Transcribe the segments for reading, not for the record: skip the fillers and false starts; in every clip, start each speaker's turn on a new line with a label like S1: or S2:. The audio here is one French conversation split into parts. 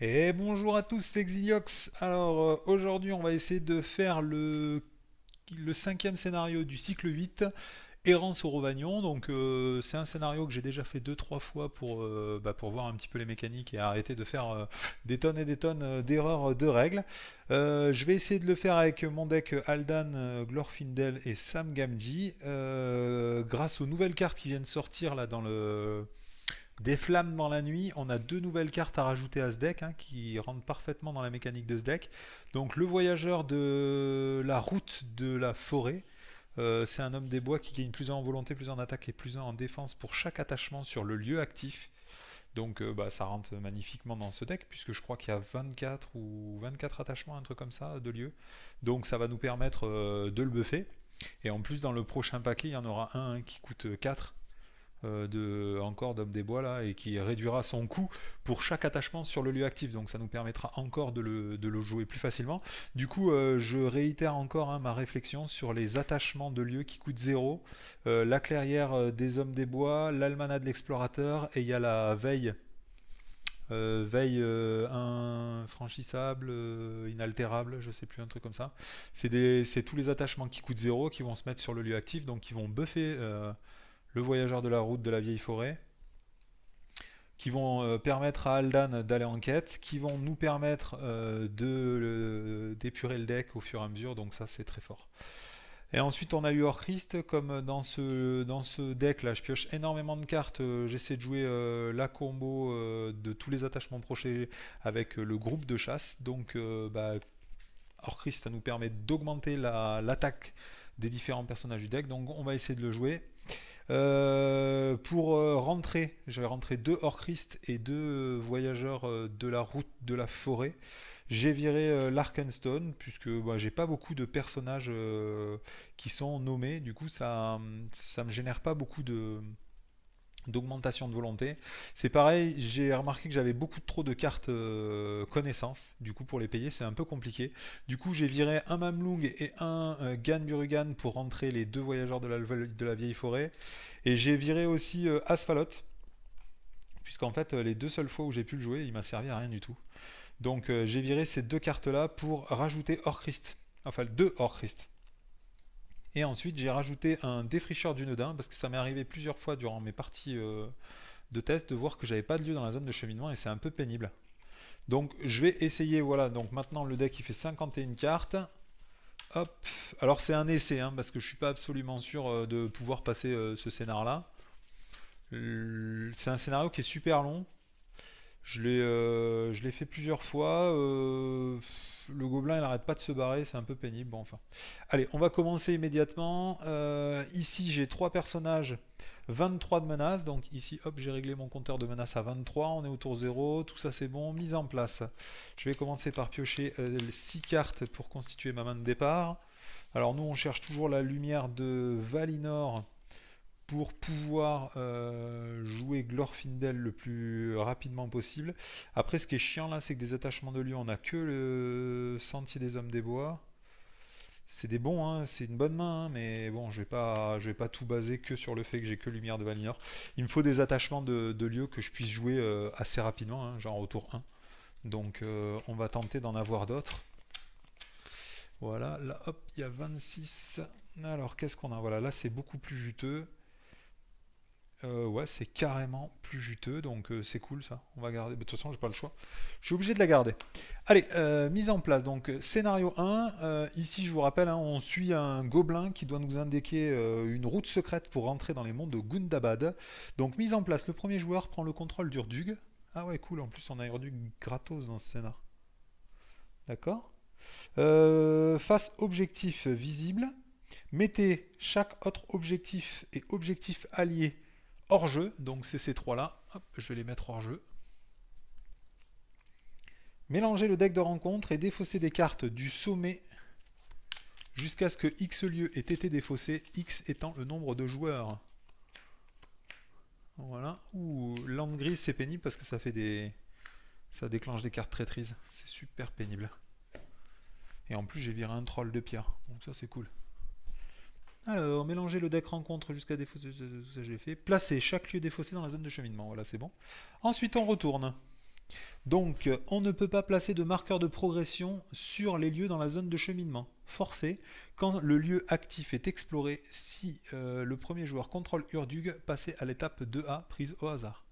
S1: Et bonjour à tous, c'est Xiliox. Alors aujourd'hui on va essayer de faire le cinquième scénario du cycle 8, Errance au Rovagnon. Donc c'est un scénario que j'ai déjà fait deux trois fois pour voir un petit peu les mécaniques et arrêter de faire des tonnes et des tonnes d'erreurs de règles. Je vais essayer de le faire avec mon deck Aldan, Glorfindel et Sam Gamgee, grâce aux nouvelles cartes qui viennent sortir là dans le des flammes dans la nuit. On a deux nouvelles cartes à rajouter à ce deck, hein, qui rentrent parfaitement dans la mécanique de ce deck. Donc le voyageur de la route de la forêt. C'est un homme des bois qui gagne plus 1 en volonté, plus 1 en attaque et plus 1 en défense pour chaque attachement sur le lieu actif. Donc ça rentre magnifiquement dans ce deck, puisque je crois qu'il y a 24 ou 24 attachements, un truc comme ça, de lieux. Donc ça va nous permettre de le buffer. Et en plus, dans le prochain paquet, il y en aura un qui coûte 4 encore d'Homme des Bois là, et qui réduira son coût pour chaque attachement sur le lieu actif. Donc ça nous permettra encore de le jouer plus facilement. Du coup, je réitère encore, hein, ma réflexion sur les attachements de lieux qui coûtent 0. La clairière des Hommes des Bois, l'almanach de l'explorateur, et il y a la veille. Veille infranchissable, inaltérable, je sais plus, un truc comme ça. C'est tous les attachements qui coûtent 0 qui vont se mettre sur le lieu actif, donc qui vont buffer le voyageur de la route de la vieille forêt, qui vont permettre à Aldan d'aller en quête, qui vont nous permettre d'épurer le deck au fur et à mesure, donc ça c'est très fort. Et ensuite on a eu Orchrist, comme dans ce deck là je pioche énormément de cartes, j'essaie de jouer la combo de tous les attachements prochés avec le groupe de chasse, donc Orchrist ça nous permet d'augmenter l'attaque des différents personnages du deck, donc on va essayer de le jouer. Pour rentrer, je vais rentrer deux Orchrist et deux voyageurs de la route de la forêt. J'ai viré l'Arkenstone, puisque j'ai pas beaucoup de personnages qui sont nommés, du coup ça me génère pas beaucoup d'augmentation de volonté. C'est pareil, j'ai remarqué que j'avais beaucoup trop de cartes connaissances, du coup pour les payer c'est un peu compliqué. Du coup j'ai viré un Mamlung et un Ganburugan pour rentrer les deux voyageurs de la vieille forêt. Et j'ai viré aussi Asphalot, puisqu'en fait les deux seules fois où j'ai pu le jouer il m'a servi à rien du tout. Donc j'ai viré ces deux cartes là pour rajouter Orchrist, enfin deux Orchrist. Et ensuite, j'ai rajouté un défricheur du Neudin, parce que ça m'est arrivé plusieurs fois durant mes parties de test de voir que j'avais pas de lieu dans la zone de cheminement et c'est un peu pénible. Donc je vais essayer, voilà, donc maintenant le deck il fait 51 cartes. Hop, alors c'est un essai, hein, parce que je suis pas absolument sûr de pouvoir passer ce scénar là. C'est un scénario qui est super long. Je l'ai fait plusieurs fois. Le gobelin il arrête pas de se barrer, c'est un peu pénible. Bon, enfin. Allez, on va commencer immédiatement. Ici j'ai trois personnages, 23 de menaces. Donc ici, hop, j'ai réglé mon compteur de menaces à 23. On est au tour 0. Tout ça c'est bon. Mise en place. Je vais commencer par piocher 6 cartes pour constituer ma main de départ. Alors nous on cherche toujours la lumière de Valinor pour pouvoir jouer Glorfindel le plus rapidement possible. Après, ce qui est chiant là, c'est que des attachements de lieu, on n'a que le Sentier des Hommes des Bois. C'est des bons, hein, c'est une bonne main, hein, mais bon, je vais pas tout baser que sur le fait que j'ai que Lumière de Valinor. Il me faut des attachements de lieu que je puisse jouer assez rapidement, hein, genre au tour 1. Donc on va tenter d'en avoir d'autres. Voilà, là hop, il y a 26. Alors qu'est-ce qu'on a? Voilà, là c'est beaucoup plus juteux. Ouais, c'est carrément plus juteux, donc c'est cool ça. On va garder. De toute façon, j'ai pas le choix. Je suis obligé de la garder. Allez, mise en place. Donc, scénario 1. Ici, je vous rappelle, hein, on suit un gobelin qui doit nous indiquer une route secrète pour rentrer dans les mondes de Gundabad. Donc, mise en place. Le premier joueur prend le contrôle d'Urdug. Ah ouais, cool. En plus, on a Urdug gratos dans ce scénar. D'accord. Face objectif visible. Mettez chaque autre objectif et objectif allié hors jeu, donc c'est ces trois là, hop, je vais les mettre hors jeu. Mélangez le deck de rencontre et défaussez des cartes du sommet jusqu'à ce que X lieu ait été défaussé, X étant le nombre de joueurs. Voilà. Ouh, lande grise c'est pénible parce que ça fait ça déclenche des cartes traîtrises, c'est super pénible. Et en plus j'ai viré un troll de pierre, donc ça c'est cool. Alors, mélanger le deck rencontre jusqu'à défausser, ça j'ai fait. Placer chaque lieu défaussé dans la zone de cheminement, voilà c'est bon. Ensuite on retourne. Donc, on ne peut pas placer de marqueur de progression sur les lieux dans la zone de cheminement. Forcé, quand le lieu actif est exploré, si le premier joueur contrôle Urdug, passez à l'étape 2A, prise au hasard.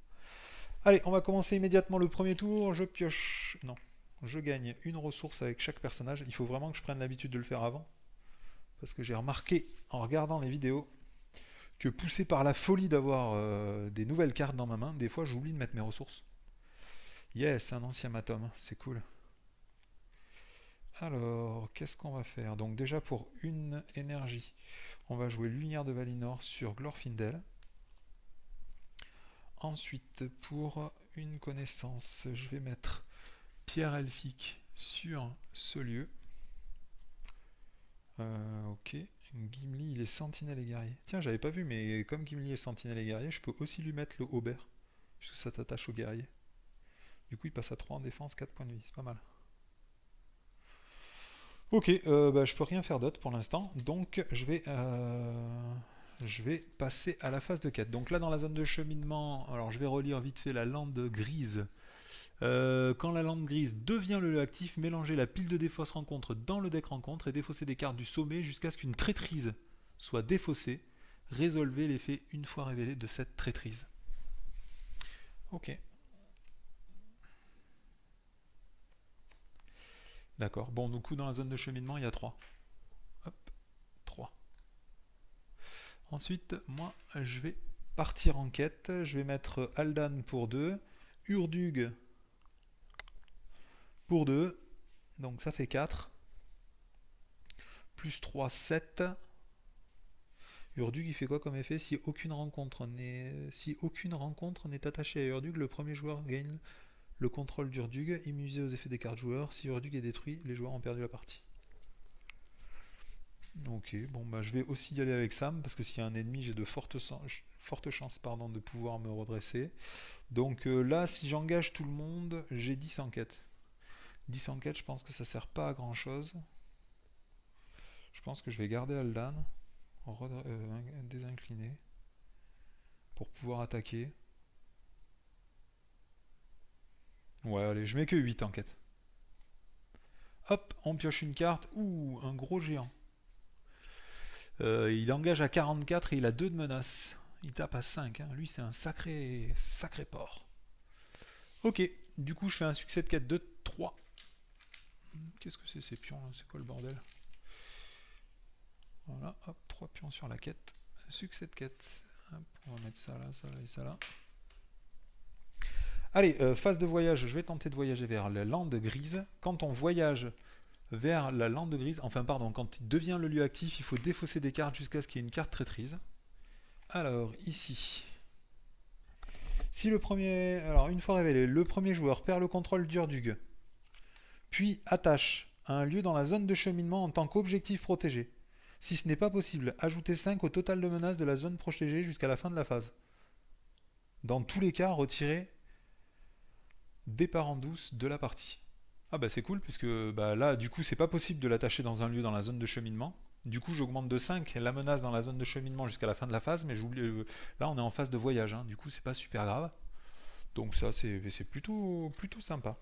S1: Allez, on va commencer immédiatement le premier tour. Je pioche... Non. Je gagne une ressource avec chaque personnage. Il faut vraiment que je prenne l'habitude de le faire avant. Parce que j'ai remarqué, en regardant les vidéos, que poussé par la folie d'avoir des nouvelles cartes dans ma main, des fois j'oublie de mettre mes ressources. Yes, un ancien Matom, c'est cool. Alors, qu'est-ce qu'on va faire? Donc déjà pour une énergie, on va jouer Lumière de Valinor sur Glorfindel. Ensuite, pour une connaissance, je vais mettre Pierre Elfique sur ce lieu. Ok, Gimli il est sentinelle et guerrier. Tiens, j'avais pas vu, mais comme Gimli est sentinelle et guerrier, je peux aussi lui mettre le Aubert, puisque ça t'attache au guerrier. Du coup, il passe à 3 en défense, 4 points de vie, c'est pas mal. Ok, bah, je peux rien faire d'autre pour l'instant, donc je vais passer à la phase de quête. Donc là, dans la zone de cheminement, alors je vais relire vite fait la lande grise. Quand la lande grise devient le lieu actif, mélangez la pile de défausse rencontre dans le deck rencontre et défaussez des cartes du sommet jusqu'à ce qu'une traîtrise soit défaussée. Résolvez l'effet une fois révélé de cette traîtrise. Ok. D'accord. Bon, du coup, dans la zone de cheminement, il y a 3. Hop, 3. Ensuite, moi, je vais partir en quête. Je vais mettre Aldan pour 2. Urdug pour 2. Donc ça fait 4. Plus 3, 7. Urdug, il fait quoi comme effet? Si aucune rencontre n'est attachée à Urdug, le premier joueur gagne le contrôle d'Urdug, immunisé aux effets des cartes joueurs. Si Urdug est détruit, les joueurs ont perdu la partie. Ok, bon bah je vais aussi y aller avec Sam, parce que s'il y a un ennemi, j'ai de fortes chances de pouvoir me redresser. Donc là, si j'engage tout le monde, j'ai 10 enquêtes. 10 enquêtes, je pense que ça sert pas à grand chose. Je pense que je vais garder Aldan, désincliné, pour pouvoir attaquer. Ouais, allez, je mets que 8 enquêtes. Hop, on pioche une carte. Ouh, un gros géant. Il engage à 44 et il a 2 de menace. Il tape à 5. Hein. Lui, c'est un sacré porc. Ok, du coup, je fais un succès de quête de 3. Qu'est-ce que c'est ces pions là? C'est quoi le bordel? Voilà, hop, 3 pions sur la quête. Succès de quête. Hop, on va mettre ça là, ça là et ça là. Allez, phase de voyage, je vais tenter de voyager vers la lande grise. Quand on voyage vers la lande grise, enfin pardon, quand il devient le lieu actif, il faut défausser des cartes jusqu'à ce qu'il y ait une carte traîtrise. Alors, ici, si le premier, alors une fois révélé, le premier joueur perd le contrôle d'Urdug, puis attache à un lieu dans la zone de cheminement en tant qu'objectif protégé. Si ce n'est pas possible, ajoutez 5 au total de menaces de la zone protégée jusqu'à la fin de la phase. Dans tous les cas, retirez des parents douces de la partie. Ah bah c'est cool, puisque bah, là, du coup, c'est pas possible de l'attacher dans un lieu dans la zone de cheminement. Du coup, j'augmente de 5 la menace dans la zone de cheminement jusqu'à la fin de la phase, mais là, on est en phase de voyage, hein. Du coup, c'est pas super grave. Donc ça, c'est plutôt sympa.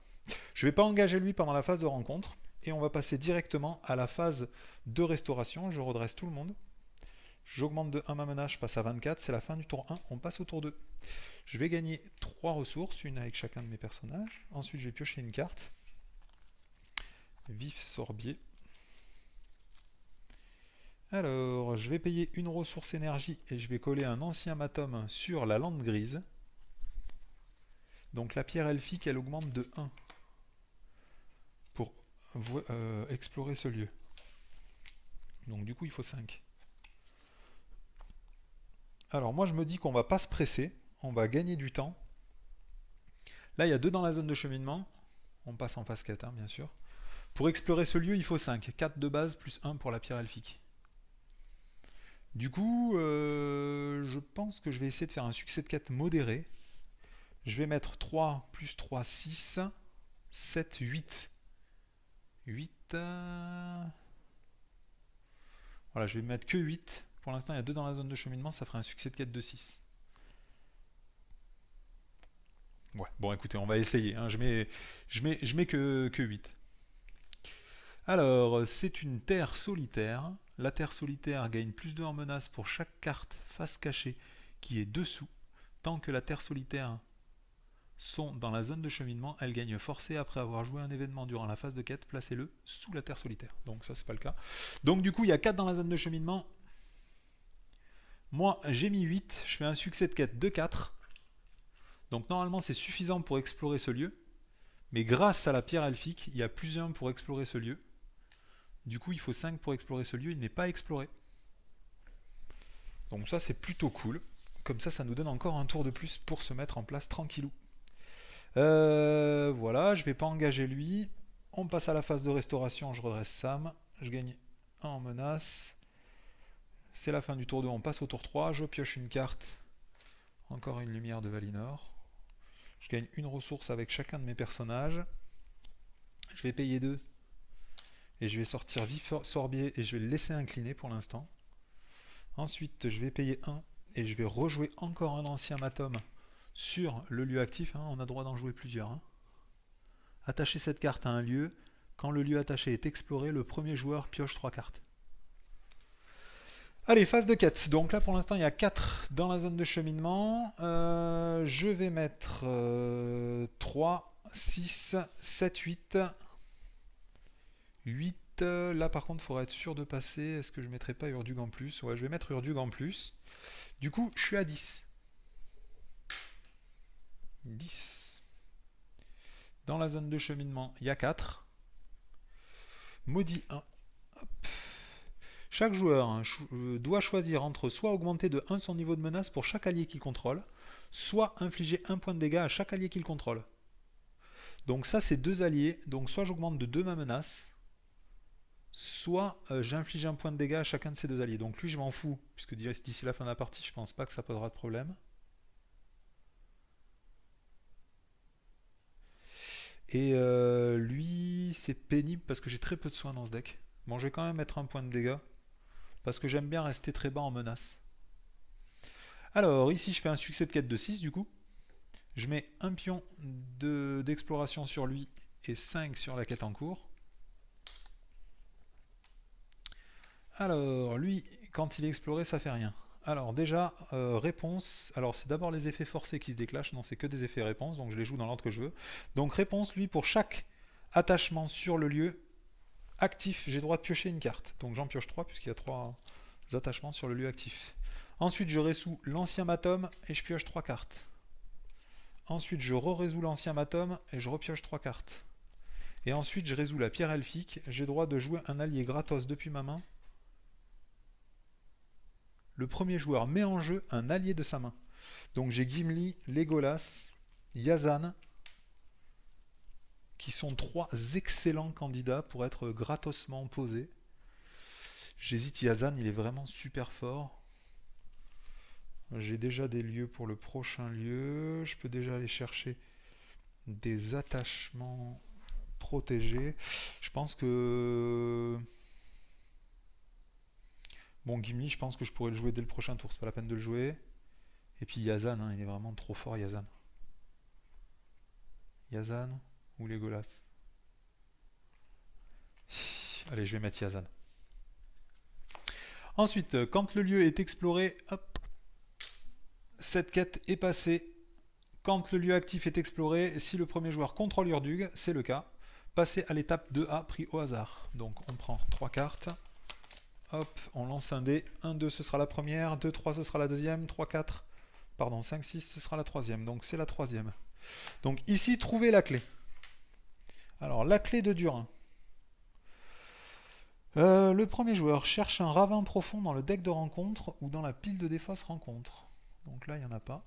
S1: Je vais pas engager lui pendant la phase de rencontre, et on va passer directement à la phase de restauration. Je redresse tout le monde. J'augmente de 1 ma menace, je passe à 24, c'est la fin du tour 1, on passe au tour 2. Je vais gagner 3 ressources, une avec chacun de mes personnages. Ensuite, je vais piocher une carte. Vif Sorbier. Alors, je vais payer une ressource énergie et je vais coller un ancien Matom sur la lande grise. Donc la pierre elfique, elle augmente de 1 pour explorer ce lieu. Donc du coup, il faut 5. Alors moi, je me dis qu'on va pas se presser, on va gagner du temps. Là, il y a 2 dans la zone de cheminement. On passe en phase 4, hein, bien sûr. Pour explorer ce lieu, il faut 5. 4 de base plus 1 pour la pierre elfique. Du coup, je pense que je vais essayer de faire un succès de quête modéré. Je vais mettre 3 plus 3, 6, 7, 8. 8. Voilà, je vais mettre que 8. Pour l'instant, il y a 2 dans la zone de cheminement, ça ferait un succès de quête de 6. Ouais, bon écoutez, on va essayer. Hein. Je mets que 8. Alors, c'est une terre solitaire. La terre solitaire gagne +2 en menace pour chaque carte face cachée qui est dessous. Tant que la terre solitaire sont dans la zone de cheminement, elle gagne forcé après avoir joué un événement durant la phase de quête. Placez-le sous la terre solitaire. Donc ça, c'est pas le cas. Donc du coup, il y a 4 dans la zone de cheminement. Moi, j'ai mis 8. Je fais un succès de quête de 4. Donc normalement, c'est suffisant pour explorer ce lieu. Mais grâce à la pierre elfique, il y a +1 pour explorer ce lieu. Du coup, il faut 5 pour explorer ce lieu. Il n'est pas exploré. Donc ça, c'est plutôt cool. Comme ça nous donne encore un tour de plus pour se mettre en place tranquillou. Voilà, je vais pas engager lui. On passe à la phase de restauration. Je redresse Sam. Je gagne 1 en menace. C'est la fin du tour 2. On passe au tour 3. Je pioche une carte. Encore une lumière de Valinor. Je gagne une ressource avec chacun de mes personnages. Je vais payer 2. Et je vais sortir Vif Sorbier et je vais le laisser incliner pour l'instant. Ensuite, je vais payer 1 et je vais rejouer encore un ancien Matom sur le lieu actif. Hein, on a droit d'en jouer plusieurs. Hein. Attacher cette carte à un lieu. Quand le lieu attaché est exploré, le premier joueur pioche 3 cartes. Allez, phase de quête. Donc là, pour l'instant, il y a 4 dans la zone de cheminement. Je vais mettre 3, 6, 7, 8. 8. Là, par contre, il faudra être sûr de passer. Est-ce que je ne mettrai pas Urdug en plus? Ouais, je vais mettre Urdug en plus. Du coup, je suis à 10. 10. Dans la zone de cheminement, il y a 4. Maudit 1. Hop. Chaque joueur doit choisir entre soit augmenter de 1 son niveau de menace pour chaque allié qu'il contrôle, soit infliger 1 point de dégâts à chaque allié qu'il contrôle. Donc ça, c'est 2 alliés. Donc soit j'augmente de 2 ma menace, soit j'inflige 1 point de dégâts à chacun de ces 2 alliés. Donc lui, je m'en fous, puisque d'ici la fin de la partie, je pense pas que ça posera de problème. Et lui, c'est pénible parce que j'ai très peu de soins dans ce deck. Bon, je vais quand même mettre 1 point de dégâts, parce que j'aime bien rester très bas en menace. Alors, ici, je fais un succès de quête de 6, du coup. Je mets un pion d'exploration sur lui et 5 sur la quête en cours. Alors, lui, quand il est exploré, ça fait rien. Alors, déjà, réponse. Alors, c'est d'abord les effets forcés qui se déclenchent. Non, c'est que des effets réponse, donc je les joue dans l'ordre que je veux. Donc, réponse, lui, pour chaque attachement sur le lieu actif, j'ai le droit de piocher une carte. Donc, j'en pioche 3, puisqu'il y a 3 attachements sur le lieu actif. Ensuite, je résous l'ancien Matom et je pioche 3 cartes. Ensuite, je résous l'ancien Matom et je repioche 3 cartes. Et ensuite, je résous la pierre elfique. J'ai le droit de jouer un allié gratos depuis ma main. Le premier joueur met en jeu un allié de sa main. Donc j'ai Gimli, Legolas, Yazan, qui sont 3 excellents candidats pour être gratosement posés. J'hésite, Yazan, il est vraiment super fort. J'ai déjà des lieux pour le prochain lieu. Je peux déjà aller chercher des attachements protégés. Je pense que... Bon, Gimli, je pense que je pourrais le jouer dès le prochain tour. C'est pas la peine de le jouer. Et puis Yazan, hein, il est vraiment trop fort, Yazan. Yazan ou Legolas? Allez, je vais mettre Yazan. Ensuite, quand le lieu est exploré, hop, cette quête est passée. Quand le lieu actif est exploré, si le premier joueur contrôle Urdug, c'est le cas, passez à l'étape 2A pris au hasard. Donc on prend 3 cartes. Hop, on lance un dé. 1, 2, ce sera la première. 2, 3, ce sera la deuxième. 3, 4, pardon, 5, 6, ce sera la troisième. Donc c'est la troisième. Donc ici, trouvez la clé. Alors, la clé de Durin. Le premier joueur cherche un ravin profond dans le deck de rencontre ou dans la pile de défausse rencontre. Donc là, il n'y en a pas.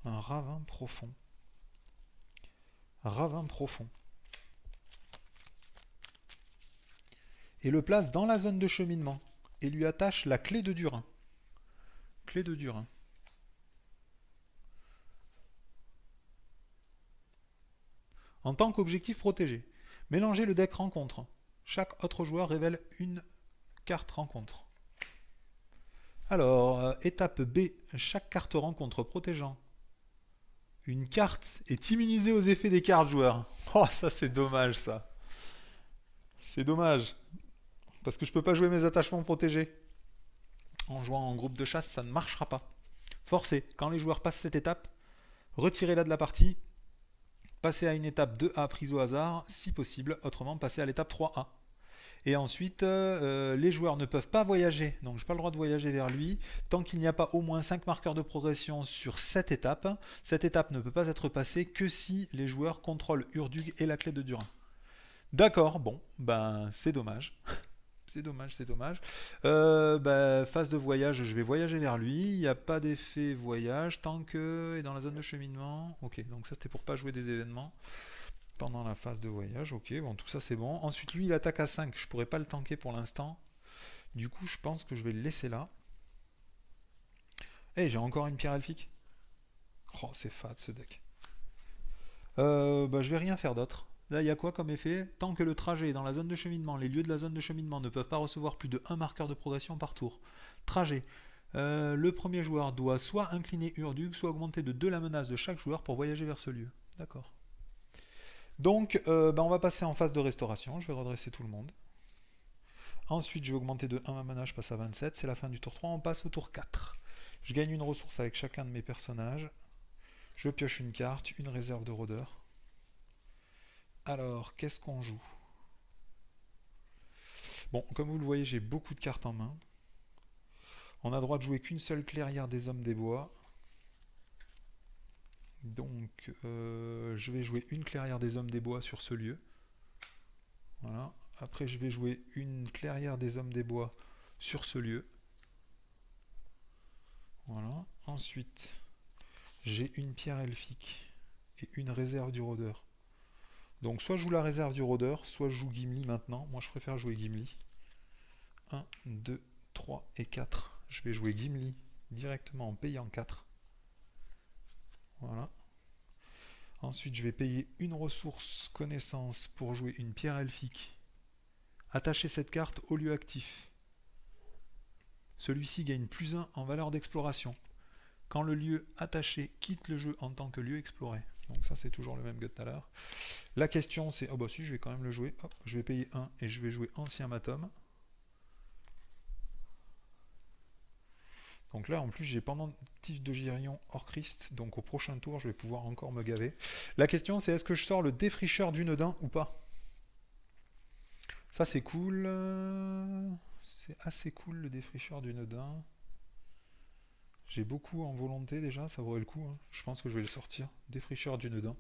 S1: Un ravin profond. Ravin profond. Et le place dans la zone de cheminement. Et lui attache la clé de Durin. Clé de Durin. En tant qu'objectif protégé, mélangez le deck rencontre. Chaque autre joueur révèle une carte rencontre. Alors, étape B, chaque carte rencontre protégeant Une carte est immunisée aux effets des cartes joueurs. Oh, ça c'est dommage ça. C'est dommage. Parce que je peux pas jouer mes attachements protégés. En jouant en groupe de chasse, ça ne marchera pas. Forcez, quand les joueurs passent cette étape, retirez-la de la partie. Passez à une étape 2A prise au hasard, si possible. Autrement, passez à l'étape 3A. Et ensuite, les joueurs ne peuvent pas voyager. Donc, je n'ai pas le droit de voyager vers lui. Tant qu'il n'y a pas au moins 5 marqueurs de progression sur cette étape, cette étape ne peut pas être passée que si les joueurs contrôlent Urdug et la clé de Durin. D'accord, bon, ben c'est dommage. C'est dommage, c'est dommage. Phase de voyage, je vais voyager vers lui. Il n'y a pas d'effet voyage tant que est dans la zone de cheminement. Ok, donc ça c'était pour pas jouer des événements pendant la phase de voyage. Ok, bon, tout ça c'est bon. Ensuite, lui, il attaque à 5. Je pourrais pas le tanker pour l'instant. Du coup, je pense que je vais le laisser là. Eh, j'ai encore une pierre elfique. Oh, c'est fade ce deck. Je vais rien faire d'autre. Là, il y a quoi comme effet? Tant que le trajet est dans la zone de cheminement, les lieux de la zone de cheminement ne peuvent pas recevoir plus de 1 marqueur de progression par tour. Trajet. Le premier joueur doit soit incliner Urdug, soit augmenter de 2 la menace de chaque joueur pour voyager vers ce lieu. D'accord. Donc, on va passer en phase de restauration. Je vais redresser tout le monde. Ensuite, je vais augmenter de 1 ma menace, je passe à 27. C'est la fin du tour 3. On passe au tour 4. Je gagne une ressource avec chacun de mes personnages. Je pioche une carte, une réserve de rôdeur. Alors, qu'est-ce qu'on joue? Bon, comme vous le voyez, j'ai beaucoup de cartes en main. On a droit de jouer qu'une seule clairière des hommes des bois. Donc, je vais jouer une clairière des hommes des bois sur ce lieu. Voilà. Après, je vais jouer une clairière des hommes des bois sur ce lieu. Voilà. Ensuite, j'ai une pierre elfique et une réserve du rôdeur. Donc soit je joue la réserve du rôdeur, soit je joue Gimli maintenant. Moi je préfère jouer Gimli. 1, 2, 3 et 4. Je vais jouer Gimli directement en payant 4. Voilà. Ensuite je vais payer une ressource connaissance pour jouer une pierre elfique. Attacher cette carte au lieu actif. Celui-ci gagne +1 en valeur d'exploration. Quand le lieu attaché quitte le jeu en tant que lieu exploré. Donc ça c'est toujours le même que tout à l'heure. La question c'est, oh bah si je vais quand même le jouer, hop, je vais payer 1 et je vais jouer ancien matum. Donc là en plus j'ai pendentif de Girion hors Christ, donc au prochain tour je vais pouvoir encore me gaver. La question c'est est-ce que je sors le défricheur du Neudin ou pas? Ça c'est cool, c'est assez cool le défricheur du Neudin. J'ai beaucoup en volonté déjà, ça vaudrait le coup. Hein. Je pense que je vais le sortir. Défricheur du Neudin.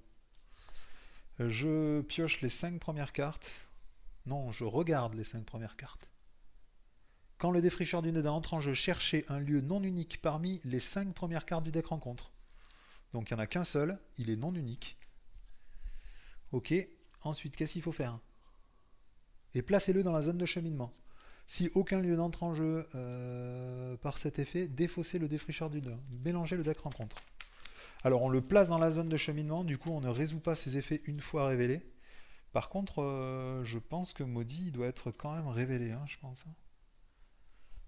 S1: Je pioche les 5 premières cartes. Non, je regarde les 5 premières cartes. Quand le défricheur du Neudin entre en jeu, cherchez un lieu non unique parmi les 5 premières cartes du deck rencontre. Donc il n'y en a qu'un seul, il est non unique. Ok, ensuite qu'est-ce qu'il faut faire? Et placez-le dans la zone de cheminement. Si aucun lieu n'entre en jeu par cet effet, défaussez le défricheur du Neudin. Mélangez le deck rencontre. Alors on le place dans la zone de cheminement, du coup on ne résout pas ses effets une fois révélés. Par contre, je pense que maudit il doit être quand même révélé, hein, je pense. Hein.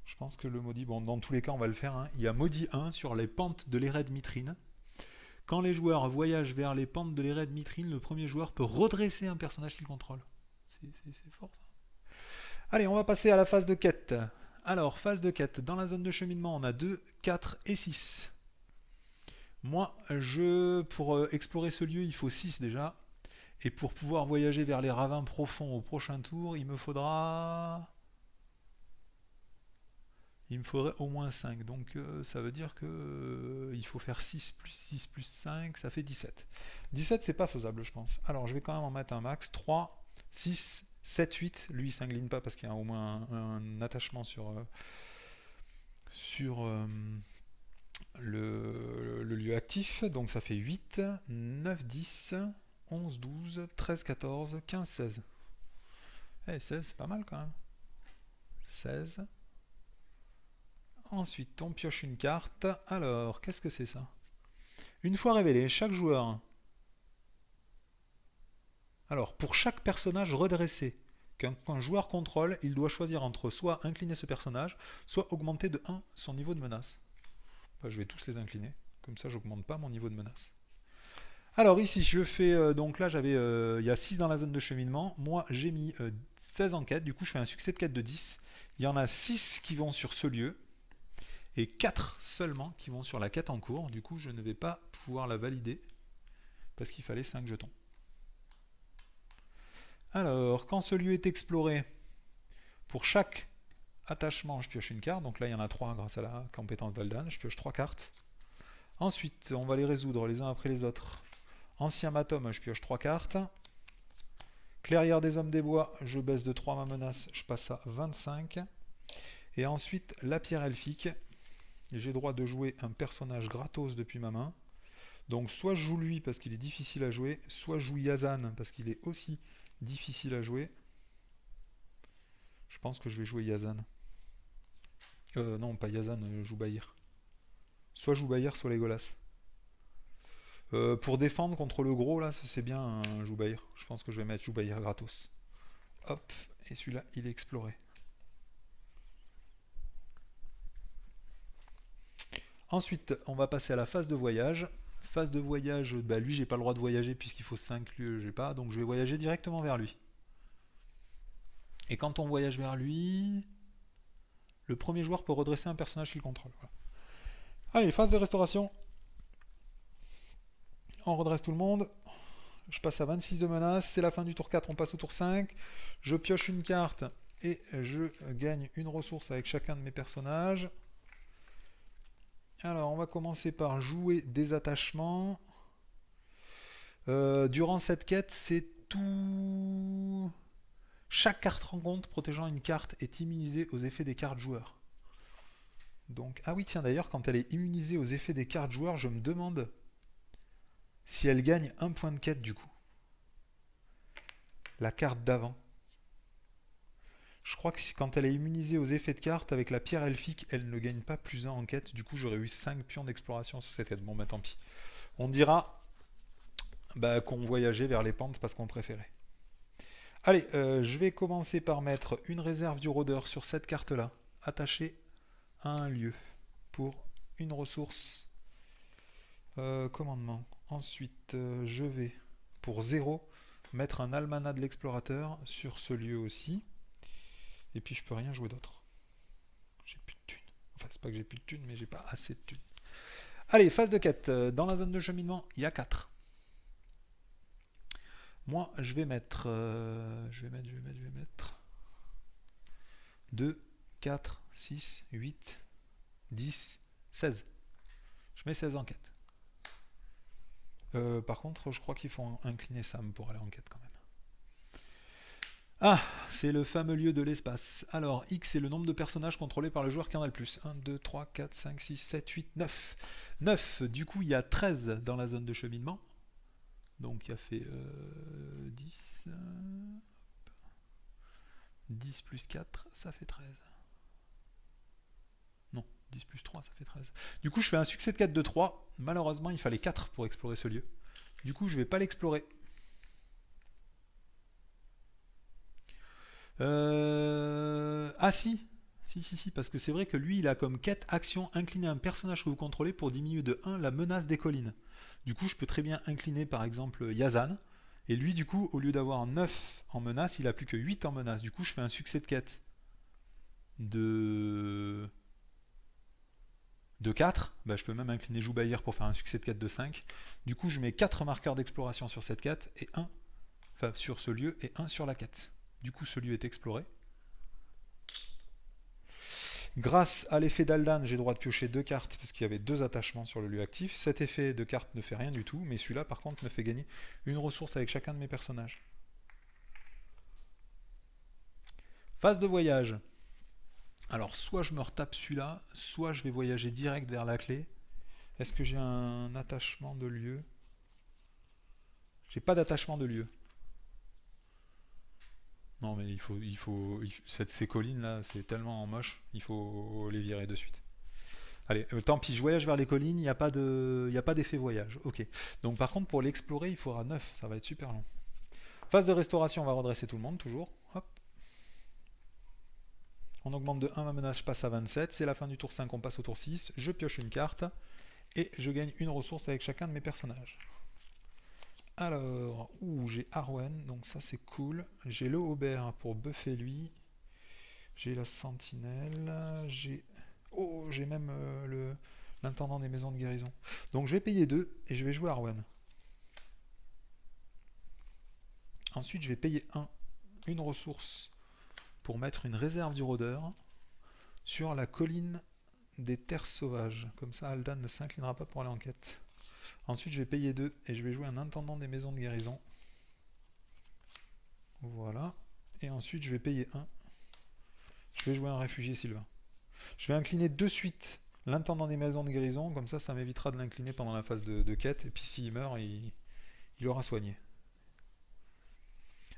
S1: Je pense que le maudit, bon dans tous les cas on va le faire, hein. Il y a maudit 1 sur les pentes de l'érée de Mitrine. Quand les joueurs voyagent vers les pentes de l'érée de Mitrine, le premier joueur peut redresser un personnage qu'il contrôle. C'est fort ça. Allez, on va passer à la phase de quête. Alors, phase de quête. Dans la zone de cheminement, on a 2, 4 et 6. Moi, pour explorer ce lieu, il faut 6 déjà. Et pour pouvoir voyager vers les ravins profonds au prochain tour, il me faudrait au moins 5. Donc, ça veut dire que il faut faire 6 plus 5, ça fait 17. 17, c'est pas faisable, je pense. Alors, je vais quand même en mettre un max. 3, 6, 7, 8, lui il s'incline pas parce qu'il y a au moins un attachement sur le lieu actif, donc ça fait 8, 9, 10, 11, 12, 13, 14, 15, 16. Eh, 16 c'est pas mal quand même. 16. Ensuite on pioche une carte. Alors, qu'est-ce que c'est ça? Une fois révélé, chaque joueur... Alors, pour chaque personnage redressé qu'un joueur contrôle, il doit choisir entre soit incliner ce personnage, soit augmenter de 1 son niveau de menace. Enfin, je vais tous les incliner, comme ça j'augmente pas mon niveau de menace. Alors ici, je fais... donc là, j'avais... il y a 6 dans la zone de cheminement. Moi, j'ai mis 16 enquêtes. Du coup, je fais un succès de quête de 10. Il y en a 6 qui vont sur ce lieu. Et 4 seulement qui vont sur la quête en cours. Du coup, je ne vais pas pouvoir la valider. Parce qu'il fallait 5 jetons. Alors, quand ce lieu est exploré, pour chaque attachement, je pioche une carte. Donc là, il y en a 3 grâce à la compétence d'Aldan. Je pioche 3 cartes. Ensuite, on va les résoudre les uns après les autres. Ancien Matom, je pioche 3 cartes. Clairière des Hommes des Bois, je baisse de 3 ma menace, je passe à 25. Et ensuite, la pierre elfique. J'ai droit de jouer un personnage gratos depuis ma main. Donc soit je joue lui parce qu'il est difficile à jouer, soit je joue Yazan parce qu'il est aussi difficile à jouer. Je pense que je vais jouer Yazan. Non, pas Yazan, Joubaïr. Soit Joubaïr, soit Legolas. Pour défendre contre le gros, là, c'est bien un Joubaïr. Je pense que je vais mettre Joubaïr gratos. Hop, et celui-là, il est exploré. Ensuite, on va passer à la phase de voyage. Phase de voyage, bah lui, j'ai pas le droit de voyager puisqu'il faut 5 lieux, j'ai pas. Donc je vais voyager directement vers lui. Et quand on voyage vers lui, le premier joueur peut redresser un personnage qu'il contrôle. Voilà. Allez, phase de restauration. On redresse tout le monde. Je passe à 26 de menace. C'est la fin du tour 4, on passe au tour 5. Je pioche une carte et je gagne une ressource avec chacun de mes personnages. Alors, on va commencer par jouer des attachements. Durant cette quête, c'est tout... Chaque carte rencontre protégeant une carte est immunisée aux effets des cartes joueurs. Donc, ah oui, tiens, d'ailleurs, quand elle est immunisée aux effets des cartes joueurs, je me demande si elle gagne un point de quête du coup. La carte d'avant. Je crois que quand elle est immunisée aux effets de cartes, avec la pierre elfique, elle ne gagne pas plus 1 en quête. Du coup, j'aurais eu 5 pions d'exploration sur cette quête. Bon, bah tant pis. On dira qu'on voyageait vers les pentes parce qu'on préférait. Allez, je vais commencer par mettre une réserve du rôdeur sur cette carte-là, attachée à un lieu, pour une ressource. Commandement. Ensuite, je vais, pour 0, mettre un almanach de l'explorateur sur ce lieu aussi. Et puis je peux rien jouer d'autre. J'ai plus de thunes. Enfin, c'est pas que j'ai plus de thunes, mais j'ai pas assez de thunes. Allez, phase de quête. Dans la zone de cheminement, il y a 4. Moi, je vais mettre... je vais mettre 2, 4, 6, 8, 10, 16. Je mets 16 en quête. Par contre, je crois qu'il faut incliner Sam pour aller en quête quand même. Ah, c'est le fameux lieu de l'espace. Alors, X est le nombre de personnages contrôlés par le joueur qui en a le plus. 1, 2, 3, 4, 5, 6, 7, 8, 9. 9, du coup, il y a 13 dans la zone de cheminement. Donc, il a fait 10. 10 plus 4, ça fait 13. Non, 10 plus 3, ça fait 13. Du coup, je fais un succès de 4 de 3. Malheureusement, il fallait 4 pour explorer ce lieu. Du coup, je ne vais pas l'explorer. Ah si, parce que c'est vrai que lui, il a comme quête action incliner un personnage que vous contrôlez pour diminuer de 1 la menace des collines. Du coup, je peux très bien incliner par exemple Yazan. Et lui, du coup, au lieu d'avoir 9 en menace, il a plus que 8 en menace. Du coup, je fais un succès de quête de 4. Bah, je peux même incliner Joubaïr pour faire un succès de quête de 5. Du coup, je mets 4 marqueurs d'exploration sur cette quête et 1 sur ce lieu et 1 sur la quête. Du coup, ce lieu est exploré. Grâce à l'effet d'Aldan, j'ai le droit de piocher 2 cartes parce qu'il y avait 2 attachements sur le lieu actif. Cet effet de carte ne fait rien du tout, mais celui-là, par contre, me fait gagner une ressource avec chacun de mes personnages. Phase de voyage. Alors, soit je me retape celui-là, soit je vais voyager direct vers la clé. Est-ce que j'ai un attachement de lieu? J'ai pas d'attachement de lieu. Non, mais ces collines là, c'est tellement moche, il faut les virer de suite. Allez, tant pis, je voyage vers les collines, il n'y a pas d'effet voyage. Ok. Donc par contre, pour l'explorer, il faudra 9, ça va être super long. Phase de restauration, on va redresser tout le monde, toujours. Hop. On augmente de 1 ma menace, je passe à 27. C'est la fin du tour 5, on passe au tour 6. Je pioche une carte et je gagne une ressource avec chacun de mes personnages. Alors, j'ai Arwen, donc ça c'est cool. J'ai le Aubert pour buffer lui. J'ai la sentinelle. J'ai même l'intendant des maisons de guérison. Donc je vais payer 2 et je vais jouer Arwen. Ensuite je vais payer une ressource pour mettre une réserve du rôdeur sur la colline des terres sauvages. Comme ça Aldan ne s'inclinera pas pour aller en quête. Ensuite je vais payer 2 et je vais jouer un intendant des maisons de guérison. Voilà. Et ensuite je vais payer 1. Je vais jouer un réfugié sylvain. Je vais incliner de suite l'intendant des maisons de guérison, comme ça m'évitera de l'incliner pendant la phase de quête, et puis s'il meurt, il aura soigné.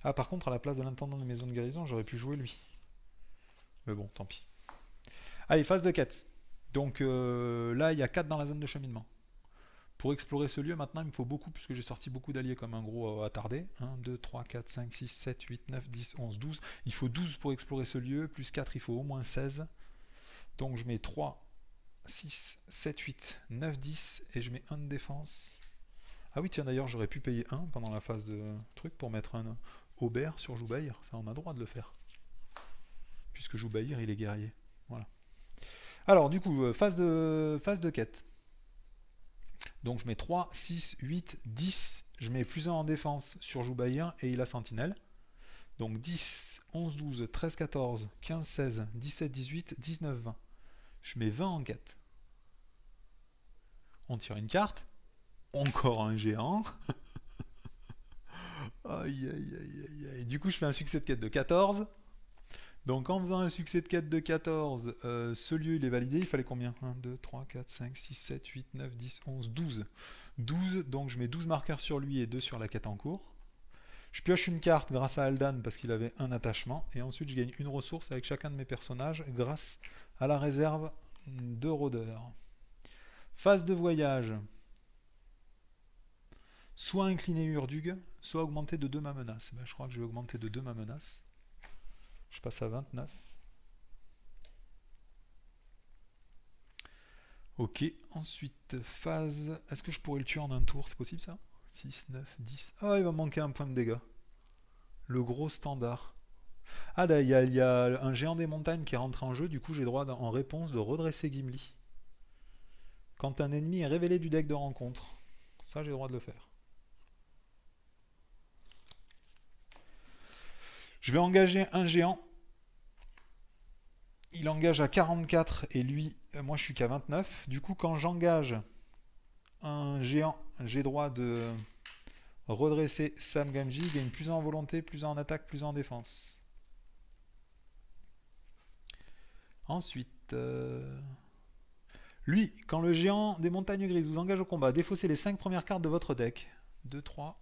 S1: Ah, par contre, à la place de l'intendant des maisons de guérison, j'aurais pu jouer lui. Mais bon, tant pis. Allez, phase de quête. Donc là, il y a 4 dans la zone de cheminement. Pour explorer ce lieu, maintenant, il me faut beaucoup, puisque j'ai sorti beaucoup d'alliés comme un gros attardé. 1, 2, 3, 4, 5, 6, 7, 8, 9, 10, 11, 12. Il faut 12 pour explorer ce lieu, plus 4, il faut au moins 16. Donc je mets 3, 6, 7, 8, 9, 10 et je mets 1 de défense. Ah oui, tiens, d'ailleurs, j'aurais pu payer 1 pendant la phase de truc pour mettre un Aubert sur Joubaïr. Ça, on a droit de le faire. Puisque Joubaïr, il est guerrier. Voilà. Alors, du coup, phase de quête. Donc je mets 3, 6, 8, 10. Je mets plus 1 en défense sur Joubaïr et il a sentinelle. Donc 10, 11, 12, 13, 14, 15, 16, 17, 18, 19, 20. Je mets 20 en quête. On tire une carte. Encore un géant. Aïe, aïe, aïe, aïe, aïe. Du coup, je fais un succès de quête de 14. Donc en faisant un succès de quête de 14, ce lieu il est validé. Il fallait combien? 1, 2, 3, 4, 5, 6, 7, 8, 9, 10, 11, 12. 12, donc je mets 12 marqueurs sur lui et 2 sur la quête en cours. Je pioche une carte grâce à Aldan parce qu'il avait un attachement. Et ensuite, je gagne une ressource avec chacun de mes personnages grâce à la réserve de rôdeur. Phase de voyage. Soit incliner Urdug, soit augmenter de 2 ma menace. Ben, je crois que je vais augmenter de 2 ma menace. Je passe à 29. Ok, ensuite, phase... Est-ce que je pourrais le tuer en un tour? C'est possible ça? 6, 9, 10... Ah, il va me manquer un point de dégâts. Le gros standard. Ah, il y a un géant des montagnes qui est rentré en jeu, du coup j'ai droit en réponse de redresser Gimli. Quand un ennemi est révélé du deck de rencontre. Ça, j'ai le droit de le faire. Je vais engager un géant. Il engage à 44 et lui, moi je suis qu'à 29. Du coup, quand j'engage un géant, j'ai droit de redresser Sam Gamgee. Il gagne plus en volonté, plus en attaque, plus en défense. Ensuite, lui, quand le géant des montagnes grises vous engage au combat, défaussez les 5 premières cartes de votre deck. 2, 3,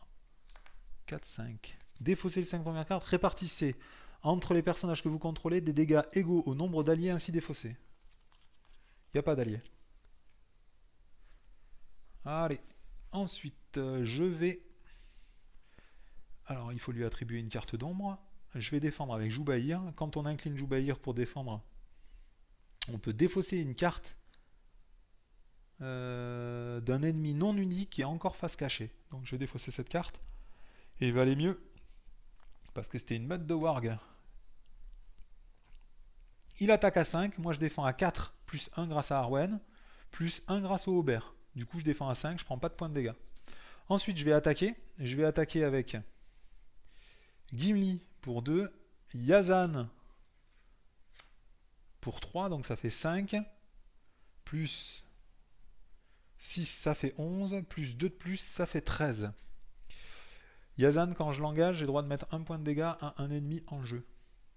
S1: 4, 5. Défaussez les 5 premières cartes, répartissez entre les personnages que vous contrôlez des dégâts égaux au nombre d'alliés ainsi défaussés. Il n'y a pas d'alliés. Allez. Ensuite, je vais... Alors, il faut lui attribuer une carte d'ombre. Je vais défendre avec Joubaïr. Quand on incline Joubaïr pour défendre, on peut défausser une carte d'un ennemi non unique et encore face cachée. Donc je vais défausser cette carte. Et il va aller mieux. Parce que c'était une meute de warg. Il attaque à 5. Moi je défends à 4 plus 1 grâce à Arwen. Plus 1 grâce au Aubert. Du coup je défends à 5. Je prends pas de points de dégâts. Ensuite je vais attaquer. Je vais attaquer avec Gimli pour 2. Yazan pour 3. Donc ça fait 5. Plus 6, ça fait 11, plus 2 de plus, ça fait 13. Yazan, quand je l'engage, j'ai le droit de mettre 1 point de dégâts à un ennemi en jeu.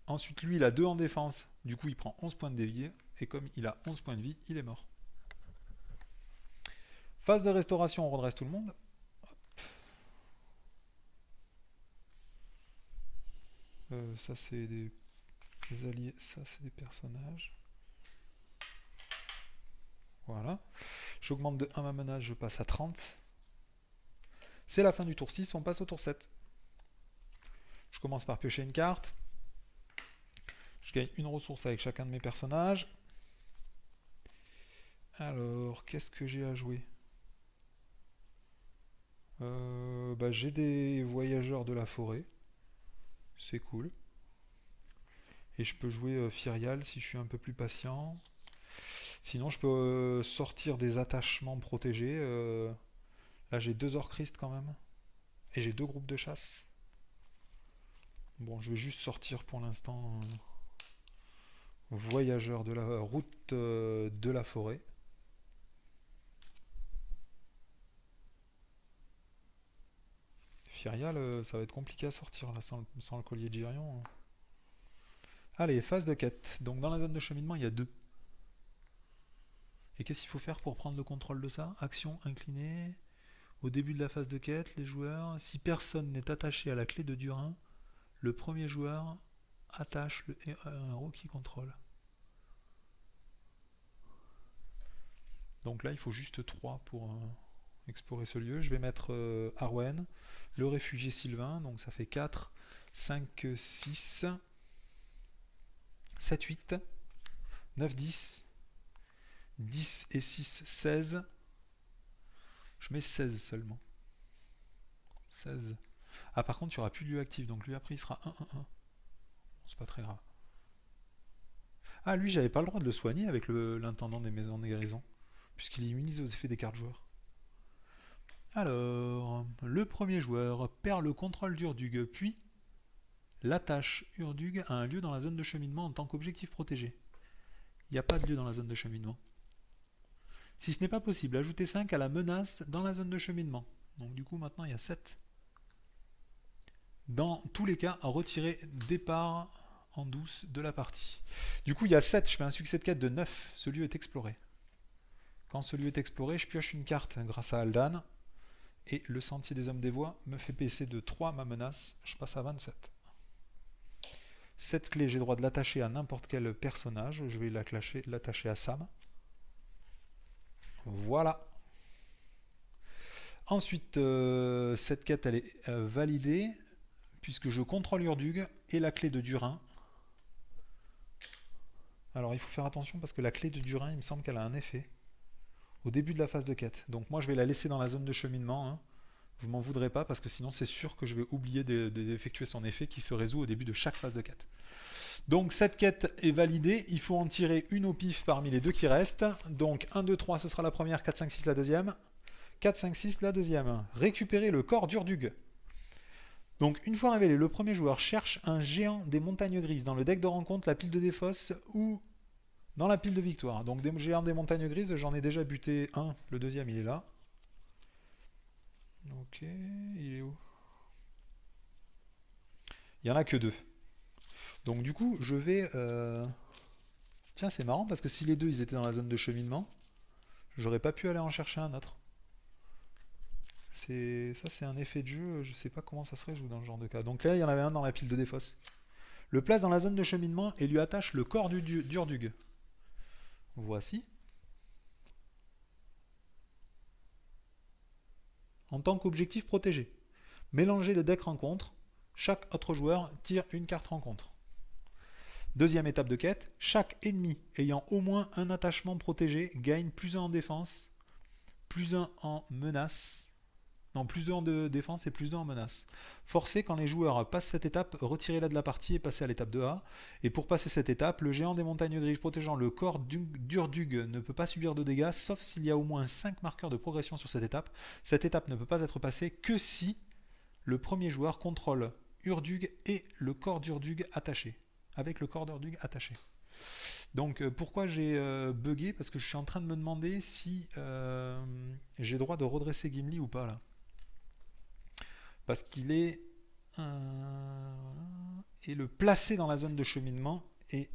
S1: Ensuite, lui, il a 2 en défense, du coup, il prend 11 points de dégâts, et comme il a 11 points de vie, il est mort. Phase de restauration, on redresse tout le monde. Ça, c'est des alliés, ça, c'est des personnages. Voilà. J'augmente de 1 ma menace, je passe à 30. C'est la fin du tour 6, on passe au tour 7. Je commence par piocher une carte. Je gagne une ressource avec chacun de mes personnages. Alors, qu'est-ce que j'ai à jouer? Bah, j'ai des voyageurs de la forêt. C'est cool. Et je peux jouer Firial si je suis un peu plus patient. Sinon, je peux sortir des attachements protégés. Là, j'ai 2 Orchrist quand même. Et j'ai 2 groupes de chasse. Bon, je vais juste sortir pour l'instant voyageur de la route de la forêt. Firial, ça va être compliqué à sortir là, sans le collier de Girion. Allez, phase de quête. Donc dans la zone de cheminement, il y a 2. Et qu'est-ce qu'il faut faire pour prendre le contrôle de ça? Action inclinée. Au début de la phase de quête, les joueurs, si personne n'est attaché à la clé de Durin, le premier joueur attache un héros qui contrôle. Donc là, il faut juste 3 pour explorer ce lieu. Je vais mettre Arwen, le réfugié Sylvain, donc ça fait 4, 5, 6, 7, 8, 9, 10, 10 et 6, 16. Je mets 16 seulement. 16. Ah, par contre, il n'y aura plus de lieu actif, donc lui après il sera 1, 1, 1. Bon, c'est pas très grave. Ah, lui, j'avais pas le droit de le soigner avec l'intendant des maisons de guérison, puisqu'il est immunisé aux effets des cartes joueurs. Alors, le premier joueur perd le contrôle d'Urdug, puis l'attache Urdug à un lieu dans la zone de cheminement en tant qu'objectif protégé. Il n'y a pas de lieu dans la zone de cheminement. Si ce n'est pas possible, ajoutez 5 à la menace dans la zone de cheminement. Donc du coup, maintenant, il y a 7. Dans tous les cas, à retirer départ en douce de la partie. Du coup, il y a 7. Je fais un succès de quête de 9. Ce lieu est exploré. Quand ce lieu est exploré, je pioche une carte grâce à Aldan. Et le sentier des hommes des voies me fait baisser de 3 ma menace. Je passe à 27. Cette clé, j'ai le droit de l'attacher à n'importe quel personnage. Je vais l'attacher à Sam. Voilà. Ensuite, cette quête, elle est validée, puisque je contrôle Urdug et la clé de Durin. Alors, il faut faire attention, parce que la clé de Durin, il me semble qu'elle a un effet au début de la phase de quête. Donc moi, je vais la laisser dans la zone de cheminement. Hein. Vous m'en voudrez pas, parce que sinon, c'est sûr que je vais oublier d'effectuer son effet qui se résout au début de chaque phase de quête. Donc cette quête est validée, il faut en tirer une au pif parmi les 2 qui restent. Donc 1, 2, 3, ce sera la première, 4, 5, 6, la deuxième. 4, 5, 6, la deuxième. Récupérer le corps d'Urdug. Donc une fois révélé, le premier joueur cherche un géant des montagnes grises dans le deck de rencontre, la pile de défausse ou dans la pile de victoire. Donc des géants des montagnes grises, j'en ai déjà buté un, le deuxième il est là. Ok, il est où? Il n'y en a que 2. Donc du coup, je vais... Tiens, c'est marrant, parce que si les 2 ils étaient dans la zone de cheminement, j'aurais pas pu aller en chercher un autre. Ça, c'est un effet de jeu, je sais pas comment ça se résout dans ce genre de cas. Donc là, il y en avait un dans la pile de défausse. Le place dans la zone de cheminement et lui attache le corps d'Urdug. Voici. En tant qu'objectif protégé. Mélangez le deck rencontre. Chaque autre joueur tire une carte rencontre. Deuxième étape de quête. Chaque ennemi ayant au moins un attachement protégé gagne plus 1 en défense, plus 1 en menace. Non, plus 2 en défense et plus 2 en menace. Forcez quand les joueurs passent cette étape, retirez-la de la partie et passez à l'étape 2A. Et pour passer cette étape, le géant des montagnes grises protégeant le corps d'Urdug ne peut pas subir de dégâts, sauf s'il y a au moins 5 marqueurs de progression sur cette étape. Cette étape ne peut pas être passée que si le premier joueur contrôle Urdug et le corps d'Urdug attaché. Avec le corps d'Urdug attaché. Donc pourquoi j'ai bugué? Parce que je suis en train de me demander si j'ai droit de redresser Gimli ou pas là. Parce qu'il est... et le placer dans la zone de cheminement, et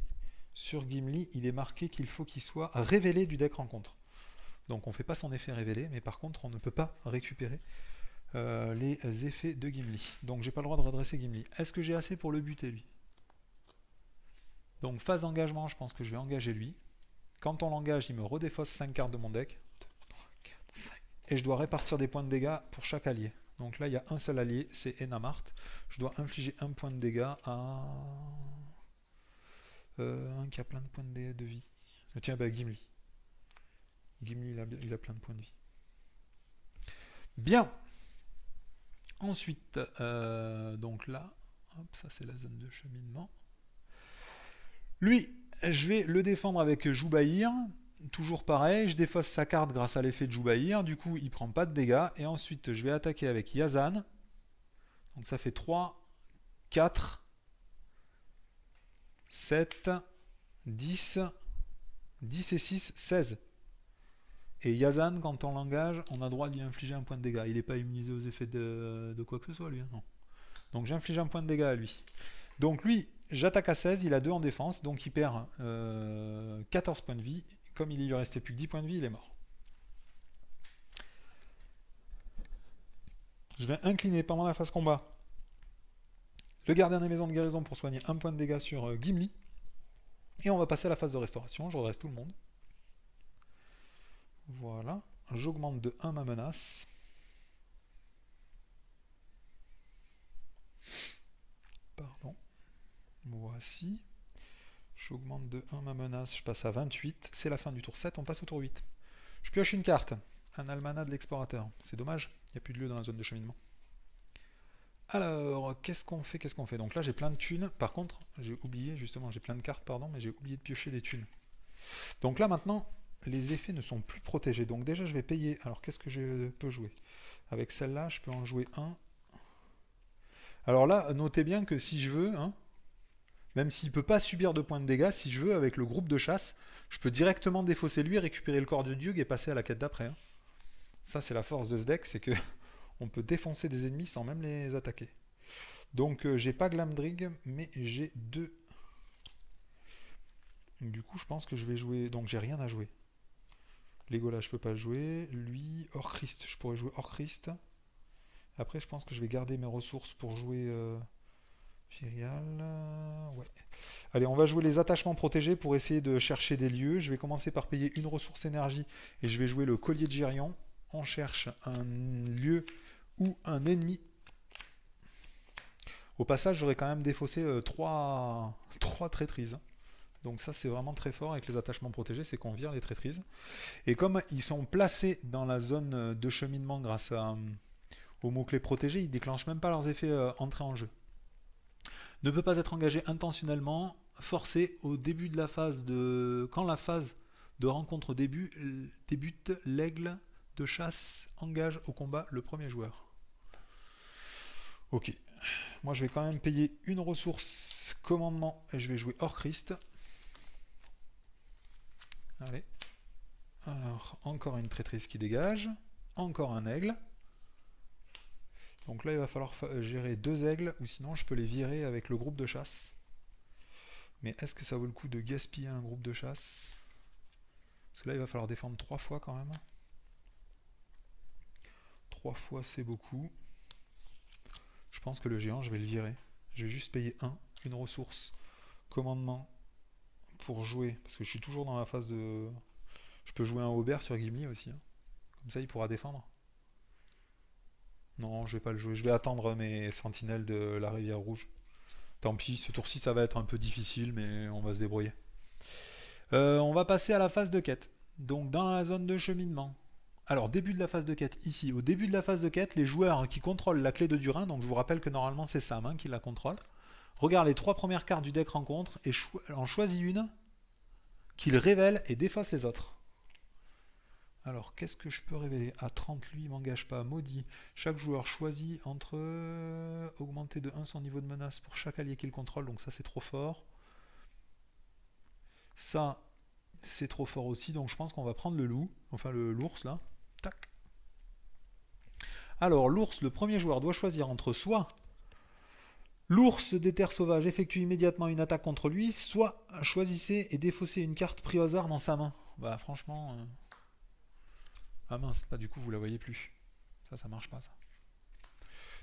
S1: sur Gimli, il est marqué qu'il faut qu'il soit révélé du deck rencontre. Donc on ne fait pas son effet révélé, mais par contre on ne peut pas récupérer les effets de Gimli. Donc j'ai pas le droit de redresser Gimli. Est-ce que j'ai assez pour le buter lui? Donc phase d'engagement, je pense que je vais engager lui. Quand on l'engage, il me redéfausse 5 cartes de mon deck. 2, 3, 4, 5. Et je dois répartir des points de dégâts pour chaque allié. Donc là, il y a un seul allié, c'est Enamart. Je dois infliger un point de dégâts à... un qui a plein de points de vie. Tiens, bah Gimli. Gimli, il a plein de points de vie. Bien. Ensuite, donc là, hop, ça c'est la zone de cheminement. Lui, je vais le défendre avec Joubaïr. Toujours pareil, je défausse sa carte grâce à l'effet de Joubaïr. Du coup, il prend pas de dégâts. Et ensuite, je vais attaquer avec Yazan. Donc ça fait 3, 4, 7, 10, 10 et 6, 16. Et Yazan, quand on l'engage, on a droit de lui infliger un point de dégâts. Il n'est pas immunisé aux effets de quoi que ce soit, lui. Hein, non. Donc j'inflige un point de dégâts à lui. Donc lui, j'attaque à 16, il a 2 en défense, donc il perd 14 points de vie. Comme il lui restait plus que 10 points de vie, il est mort. Je vais incliner pendant la phase combat le gardien des maisons de guérison pour soigner un point de dégâts sur Gimli. Et on va passer à la phase de restauration, je redresse tout le monde. Voilà, j'augmente de 1 ma menace. Pardon. Voici. J'augmente de 1 ma menace, je passe à 28. C'est la fin du tour 7, on passe au tour 8. Je pioche une carte. Un almanach de l'explorateur. C'est dommage, il n'y a plus de lieu dans la zone de cheminement. Alors, qu'est-ce qu'on fait? Donc là, j'ai plein de thunes. Par contre, j'ai oublié, justement, j'ai plein de cartes, pardon, mais j'ai oublié de piocher des thunes. Donc là, maintenant, les effets ne sont plus protégés. Donc déjà, je vais payer. Alors, qu'est-ce que je peux jouer? Avec celle-là, je peux en jouer un. Alors là, notez bien que si je veux, hein, même s'il ne peut pas subir de points de dégâts, si je veux, avec le groupe de chasse, je peux directement défausser lui, récupérer le corps de Diug et passer à la quête d'après. Hein. Ça, c'est la force de ce deck, c'est que on peut défoncer des ennemis sans même les attaquer. Donc, j'ai pas Glamdring, mais j'ai 2. Du coup, je pense que je vais jouer... Donc, j'ai rien à jouer. Legolas, je peux pas jouer. Lui, Orchrist, je pourrais jouer Orchrist. Après, je pense que je vais garder mes ressources pour jouer... Firial, ouais. Allez, on va jouer les attachements protégés pour essayer de chercher des lieux. Je vais commencer par payer une ressource énergie et je vais jouer le collier de Girion. On cherche un lieu ou un ennemi. Au passage, j'aurais quand même défaussé 3 traîtrises. Donc ça, c'est vraiment très fort avec les attachements protégés, c'est qu'on vire les traîtrises. Et comme ils sont placés dans la zone de cheminement grâce aux mots-clés protégés, ils ne déclenchent même pas leurs effets entrée en jeu. Ne peut pas être engagé intentionnellement, forcé au début de la phase de... Quand la phase de rencontre débute, l'aigle de chasse engage au combat le premier joueur. Ok. Moi je vais quand même payer une ressource commandement et je vais jouer Orchrist. Allez. Alors, encore une traîtrise qui dégage. Encore un aigle. Donc là, il va falloir gérer 2 aigles, ou sinon je peux les virer avec le groupe de chasse. Mais est-ce que ça vaut le coup de gaspiller un groupe de chasse? Parce que là, il va falloir défendre 3 fois quand même. 3 fois, c'est beaucoup. Je pense que le géant, je vais le virer. Je vais juste payer une ressource commandement pour jouer. Parce que je suis toujours dans la phase de... Je peux jouer un Aubert sur Gimli aussi. Hein. Comme ça, il pourra défendre. Non, je vais pas le jouer. Je vais attendre mes sentinelles de la rivière rouge. Tant pis, ce tour-ci, ça va être un peu difficile, mais on va se débrouiller. On va passer à la phase de quête. Donc, dans la zone de cheminement. Alors, début de la phase de quête. Ici, au début de la phase de quête, les joueurs qui contrôlent la clé de Durin, donc je vous rappelle que normalement, c'est Sam hein, qui la contrôle, regarde les 3 premières cartes du deck rencontre et en choisit une qu'il révèle et défausse les autres. Alors, qu'est-ce que je peux révéler? À 30, lui, il m'engage pas. Maudit. Chaque joueur choisit entre... augmenter de 1 son niveau de menace pour chaque allié qu'il contrôle. Donc ça, c'est trop fort. Ça, c'est trop fort aussi. Donc je pense qu'on va prendre le loup. Enfin, l'ours, là. Tac. Alors, l'ours, le premier joueur doit choisir entre soit... L'ours des terres sauvages effectue immédiatement une attaque contre lui, soit choisissez et défaussez une carte prise au hasard dans sa main. Bah, franchement... Ah mince, là du coup vous la voyez plus. Ça marche pas ça.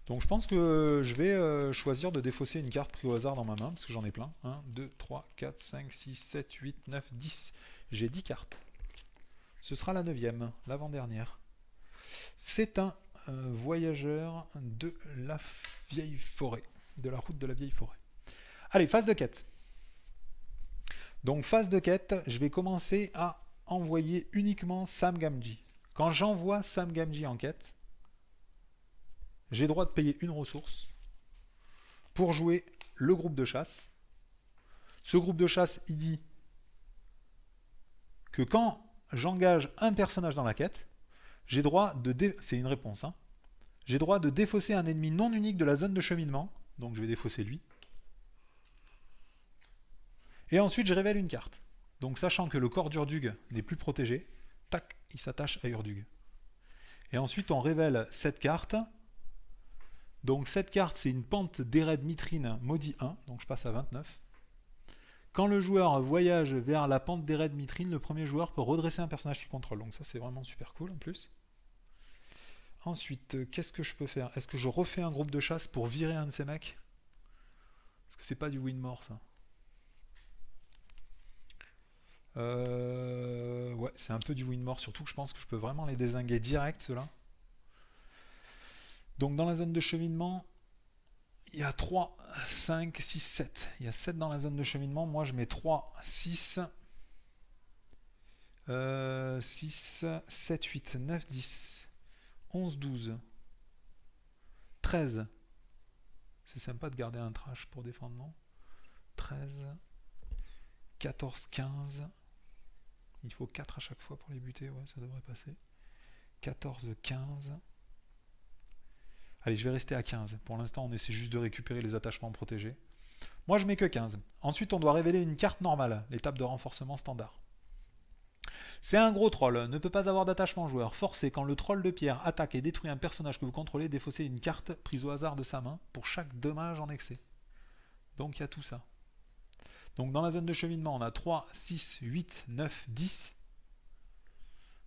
S1: Donc je pense que je vais choisir de défausser une carte prise au hasard dans ma main, parce que j'en ai plein. 1, 2, 3, 4, 5, 6, 7, 8, 9, 10. J'ai 10 cartes. Ce sera la 9e, l'avant-dernière. C'est un voyageur de la vieille forêt. De la route de la vieille forêt. Allez, phase de quête. Donc phase de quête, je vais commencer à envoyer uniquement Sam Gamgee. Quand j'envoie Sam Gamgee en quête, j'ai droit de payer une ressource pour jouer le groupe de chasse. Ce groupe de chasse, il dit que quand j'engage un personnage dans la quête, j'ai droit de... C'est une réponse, hein. J'ai droit de défausser un ennemi non unique de la zone de cheminement. Donc je vais défausser lui. Et ensuite, je révèle une carte. Donc sachant que le corps d'Urdug n'est plus protégé, tac, il s'attache à Urdug. Et ensuite, on révèle cette carte. Donc cette carte, c'est une pente d'Ered Mitrine maudit 1. Donc je passe à 29. Quand le joueur voyage vers la pente d'Ered Mitrine, le premier joueur peut redresser un personnage qu'il contrôle. Donc ça, c'est vraiment super cool en plus. Ensuite, qu'est-ce que je peux faire? Est-ce que je refais un groupe de chasse pour virer un de ces mecs? Parce que c'est pas du Winmore, ça. Ouais, c'est un peu du Winmore, surtout que je pense que je peux vraiment les dézinguer direct, ceux-là. Donc dans la zone de cheminement, il y a 3, 5, 6, 7. Il y a 7 dans la zone de cheminement. Moi, je mets 3, 6, 6, 7, 8, 9, 10, 11, 12, 13. C'est sympa de garder un trash pour défendre, non? 13, 14, 15. Il faut 4 à chaque fois pour les buter. Ouais, ça devrait passer. 14, 15. Allez, je vais rester à 15. Pour l'instant, on essaie juste de récupérer les attachements protégés. Moi, je mets que 15. Ensuite, on doit révéler une carte normale, l'étape de renforcement standard. C'est un gros troll, ne peut pas avoir d'attachement joueur. Forcé, quand le troll de pierre attaque et détruit un personnage que vous contrôlez, défaussez une carte prise au hasard de sa main pour chaque dommage en excès. Donc, il y a tout ça. Donc, dans la zone de cheminement, on a 3, 6, 8, 9, 10.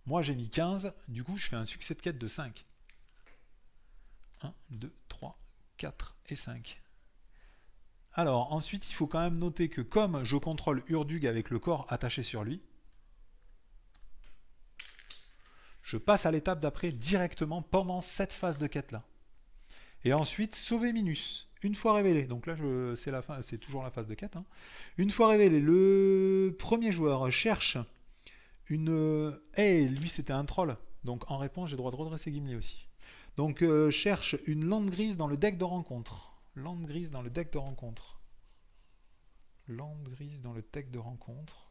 S1: Moi, j'ai mis 15. Du coup, je fais un succès de quête de 5. 1, 2, 3, 4 et 5. Alors, ensuite, il faut quand même noter que comme je contrôle Urdug avec le corps attaché sur lui, je passe à l'étape d'après directement pendant cette phase de quête-là. Et ensuite, sauver Minus, une fois révélé. Donc là, c'est toujours la phase de quête. Hein. Une fois révélé, le premier joueur cherche une... lui, c'était un troll. Donc en réponse, j'ai le droit de redresser Gimli aussi. Donc cherche une lande grise dans le deck de rencontre. Lande grise dans le deck de rencontre. Lande grise dans le deck de rencontre.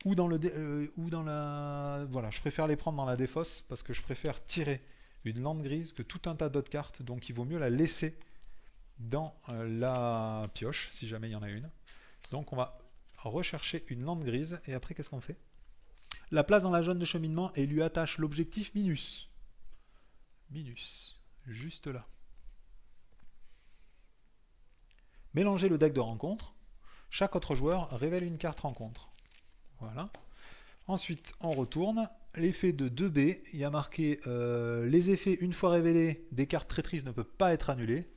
S1: Ou dans la... Voilà, je préfère les prendre dans la défausse parce que je préfère tirer une lande grise que tout un tas d'autres cartes. Donc il vaut mieux la laisser dans la pioche si jamais il y en a une. Donc on va rechercher une lande grise et après qu'est-ce qu'on fait? La place dans la zone de cheminement et lui attache l'objectif Minus. Minus, juste là. Mélangez le deck de rencontre. Chaque autre joueur révèle une carte rencontre. Voilà. Ensuite, on retourne. L'effet de 2B, il y a marqué les effets une fois révélés des cartes traîtrises ne peuvent pas être annulés.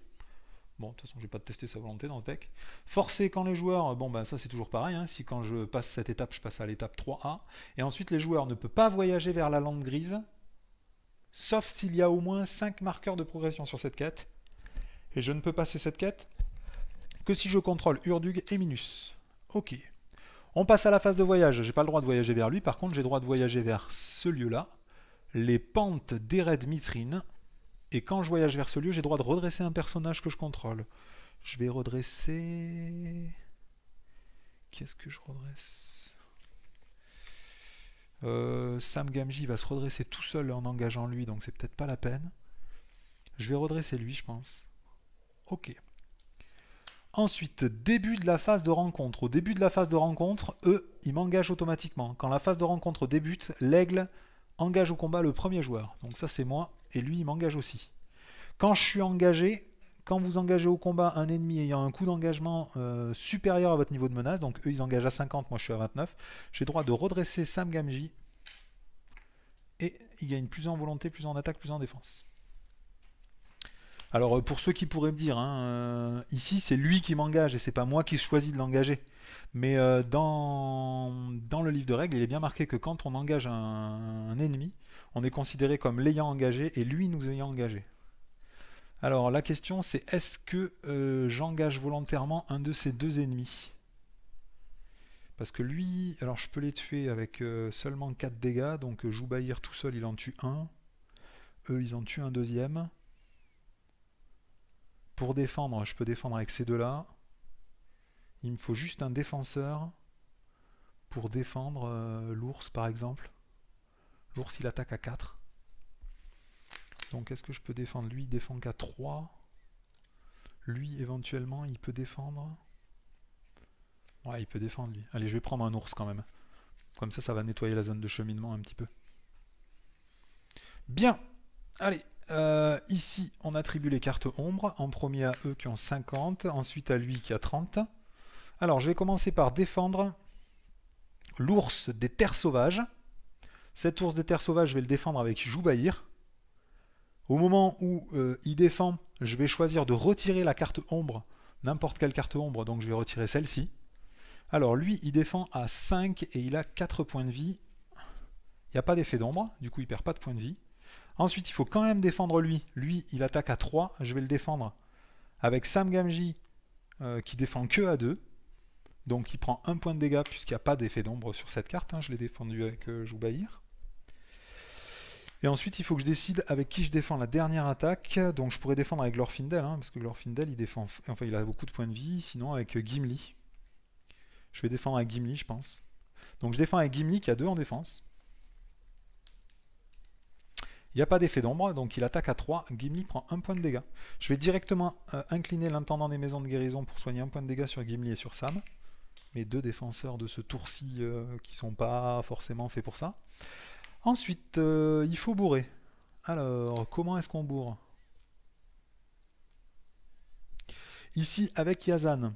S1: Bon, de toute façon, je vais pas tester sa volonté dans ce deck. Forcé quand les joueurs, bon bah ça c'est toujours pareil, hein, si quand je passe cette étape, je passe à l'étape 3A. Et ensuite, les joueurs ne peuvent pas voyager vers la lande grise, sauf s'il y a au moins 5 marqueurs de progression sur cette quête. Et je ne peux passer cette quête que si je contrôle Urdug et Minus. Ok. On passe à la phase de voyage. J'ai pas le droit de voyager vers lui, par contre j'ai le droit de voyager vers ce lieu-là. Les pentes d'Ered Mitrine. Et quand je voyage vers ce lieu, j'ai le droit de redresser un personnage que je contrôle. Je vais redresser... Qu'est-ce que je redresse? Sam Gamgee va se redresser tout seul en engageant lui, donc c'est peut-être pas la peine. Je vais redresser lui, je pense. Ok. Ensuite, début de la phase de rencontre. Au début de la phase de rencontre, eux, ils m'engagent automatiquement. Quand la phase de rencontre débute, l'aigle engage au combat le premier joueur. Donc ça, c'est moi, et lui, il m'engage aussi. Quand je suis engagé, quand vous engagez au combat un ennemi ayant un coût d'engagement supérieur à votre niveau de menace, donc eux, ils engagent à 50, moi je suis à 29, j'ai le droit de redresser Sam Gamgee, et il gagne plus en volonté, plus en attaque, plus en défense. Alors pour ceux qui pourraient me dire, hein, ici c'est lui qui m'engage et c'est pas moi qui choisis de l'engager. Mais dans le livre de règles, il est bien marqué que quand on engage un ennemi, on est considéré comme l'ayant engagé et lui nous ayant engagé. Alors la question c'est est-ce que j'engage volontairement un de ces deux ennemis? Parce que lui, alors je peux les tuer avec seulement 4 dégâts, donc Joubaïr tout seul il en tue un, eux ils en tuent un deuxième. Pour défendre, je peux défendre avec ces deux-là. Il me faut juste un défenseur pour défendre l'ours, par exemple. L'ours, il attaque à 4. Donc, est-ce que je peux défendre? Lui, il défend qu'à 3. Lui, éventuellement, il peut défendre... Ouais, il peut défendre, lui. Allez, je vais prendre un ours, quand même. Comme ça va nettoyer la zone de cheminement un petit peu. Bien. Allez. Ici, on attribue les cartes ombres. En premier à eux qui ont 50. Ensuite à lui qui a 30. Alors, je vais commencer par défendre l'ours des terres sauvages. Cet ours des terres sauvages, je vais le défendre avec Joubaïr. Au moment où il défend, je vais choisir de retirer la carte ombre, n'importe quelle carte ombre, donc je vais retirer celle-ci. Alors lui, il défend à 5 et il a 4 points de vie. Il n'y a pas d'effet d'ombre, du coup il perd pas de points de vie. Ensuite, il faut quand même défendre lui. Lui, il attaque à 3, je vais le défendre avec Sam Gamgee qui défend que à 2. Donc il prend 1 point de dégâts puisqu'il n'y a pas d'effet d'ombre sur cette carte. Je l'ai défendu avec Joubaïr. Et ensuite, il faut que je décide avec qui je défends la dernière attaque. Donc je pourrais défendre avec Glorfindel, parce que Glorfindel, il défend, enfin, il a beaucoup de points de vie. Sinon, avec Gimli. Je vais défendre avec Gimli, je pense. Donc je défends avec Gimli qui a 2 en défense. Il n'y a pas d'effet d'ombre, donc il attaque à 3. Gimli prend 1 point de dégâts. Je vais directement incliner l'intendant des maisons de guérison pour soigner 1 point de dégâts sur Gimli et sur Sam. Mes 2 défenseurs de ce tour-ci qui sont pas forcément faits pour ça. Ensuite, il faut bourrer. Alors, comment est-ce qu'on bourre? Ici, avec Yazan,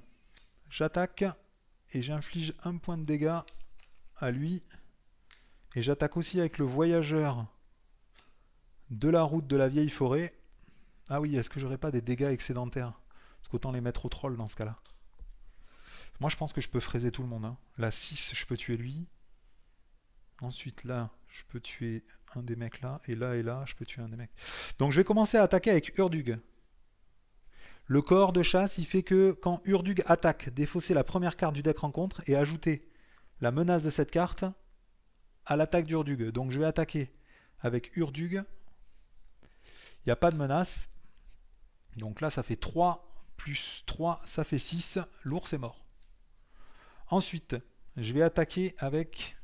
S1: j'attaque et j'inflige 1 point de dégâts à lui. Et j'attaque aussi avec le voyageur de la route de la vieille forêt. Ah oui, est-ce que j'aurais pas des dégâts excédentaires? Parce qu'autant les mettre au troll dans ce cas-là. Moi, je pense que je peux fraiser tout le monde. Là, 6, je peux tuer lui. Ensuite, là, je peux tuer un des mecs là. Et là, je peux tuer un des mecs. Donc, je vais commencer à attaquer avec Urdug. Le corps de chasse, il fait que quand Urdug attaque, défausser la première carte du deck rencontre et ajouter la menace de cette carte à l'attaque d'Urdug. Donc, je vais attaquer avec Urdug. Il n'y a pas de menace. Donc là, ça fait 3 plus 3, ça fait 6. L'ours est mort. Ensuite, je vais attaquer avec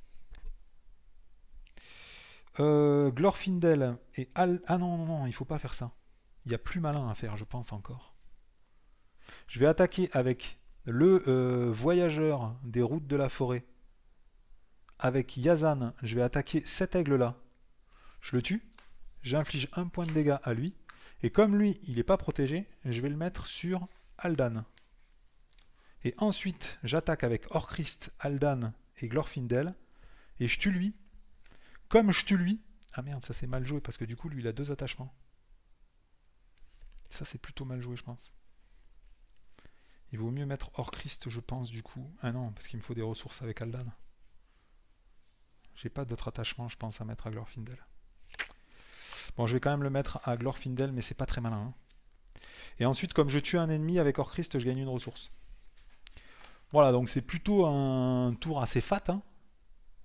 S1: Glorfindel et Ah non, il faut pas faire ça. Il y a plus malin à faire, je pense encore. Je vais attaquer avec le voyageur des routes de la forêt. Avec Yazan, je vais attaquer cet aigle-là. Je le tue. J'inflige 1 point de dégâts à lui. Et comme lui, il n'est pas protégé, je vais le mettre sur Aldan. Et ensuite, j'attaque avec Orchrist, Aldan et Glorfindel. Et je tue lui. Comme je tue lui... Ah merde, ça c'est mal joué parce que du coup, lui, il a 2 attachements. Ça, c'est plutôt mal joué, je pense. Il vaut mieux mettre Orchrist, je pense, du coup. Ah non, parce qu'il me faut des ressources avec Aldan. J'ai pas d'autres attachements, je pense, à mettre à Glorfindel. Bon, je vais quand même le mettre à Glorfindel, mais c'est pas très malin. Et ensuite, comme je tue un ennemi avec Orchrist, je gagne une ressource. Voilà, donc c'est plutôt un tour assez fat.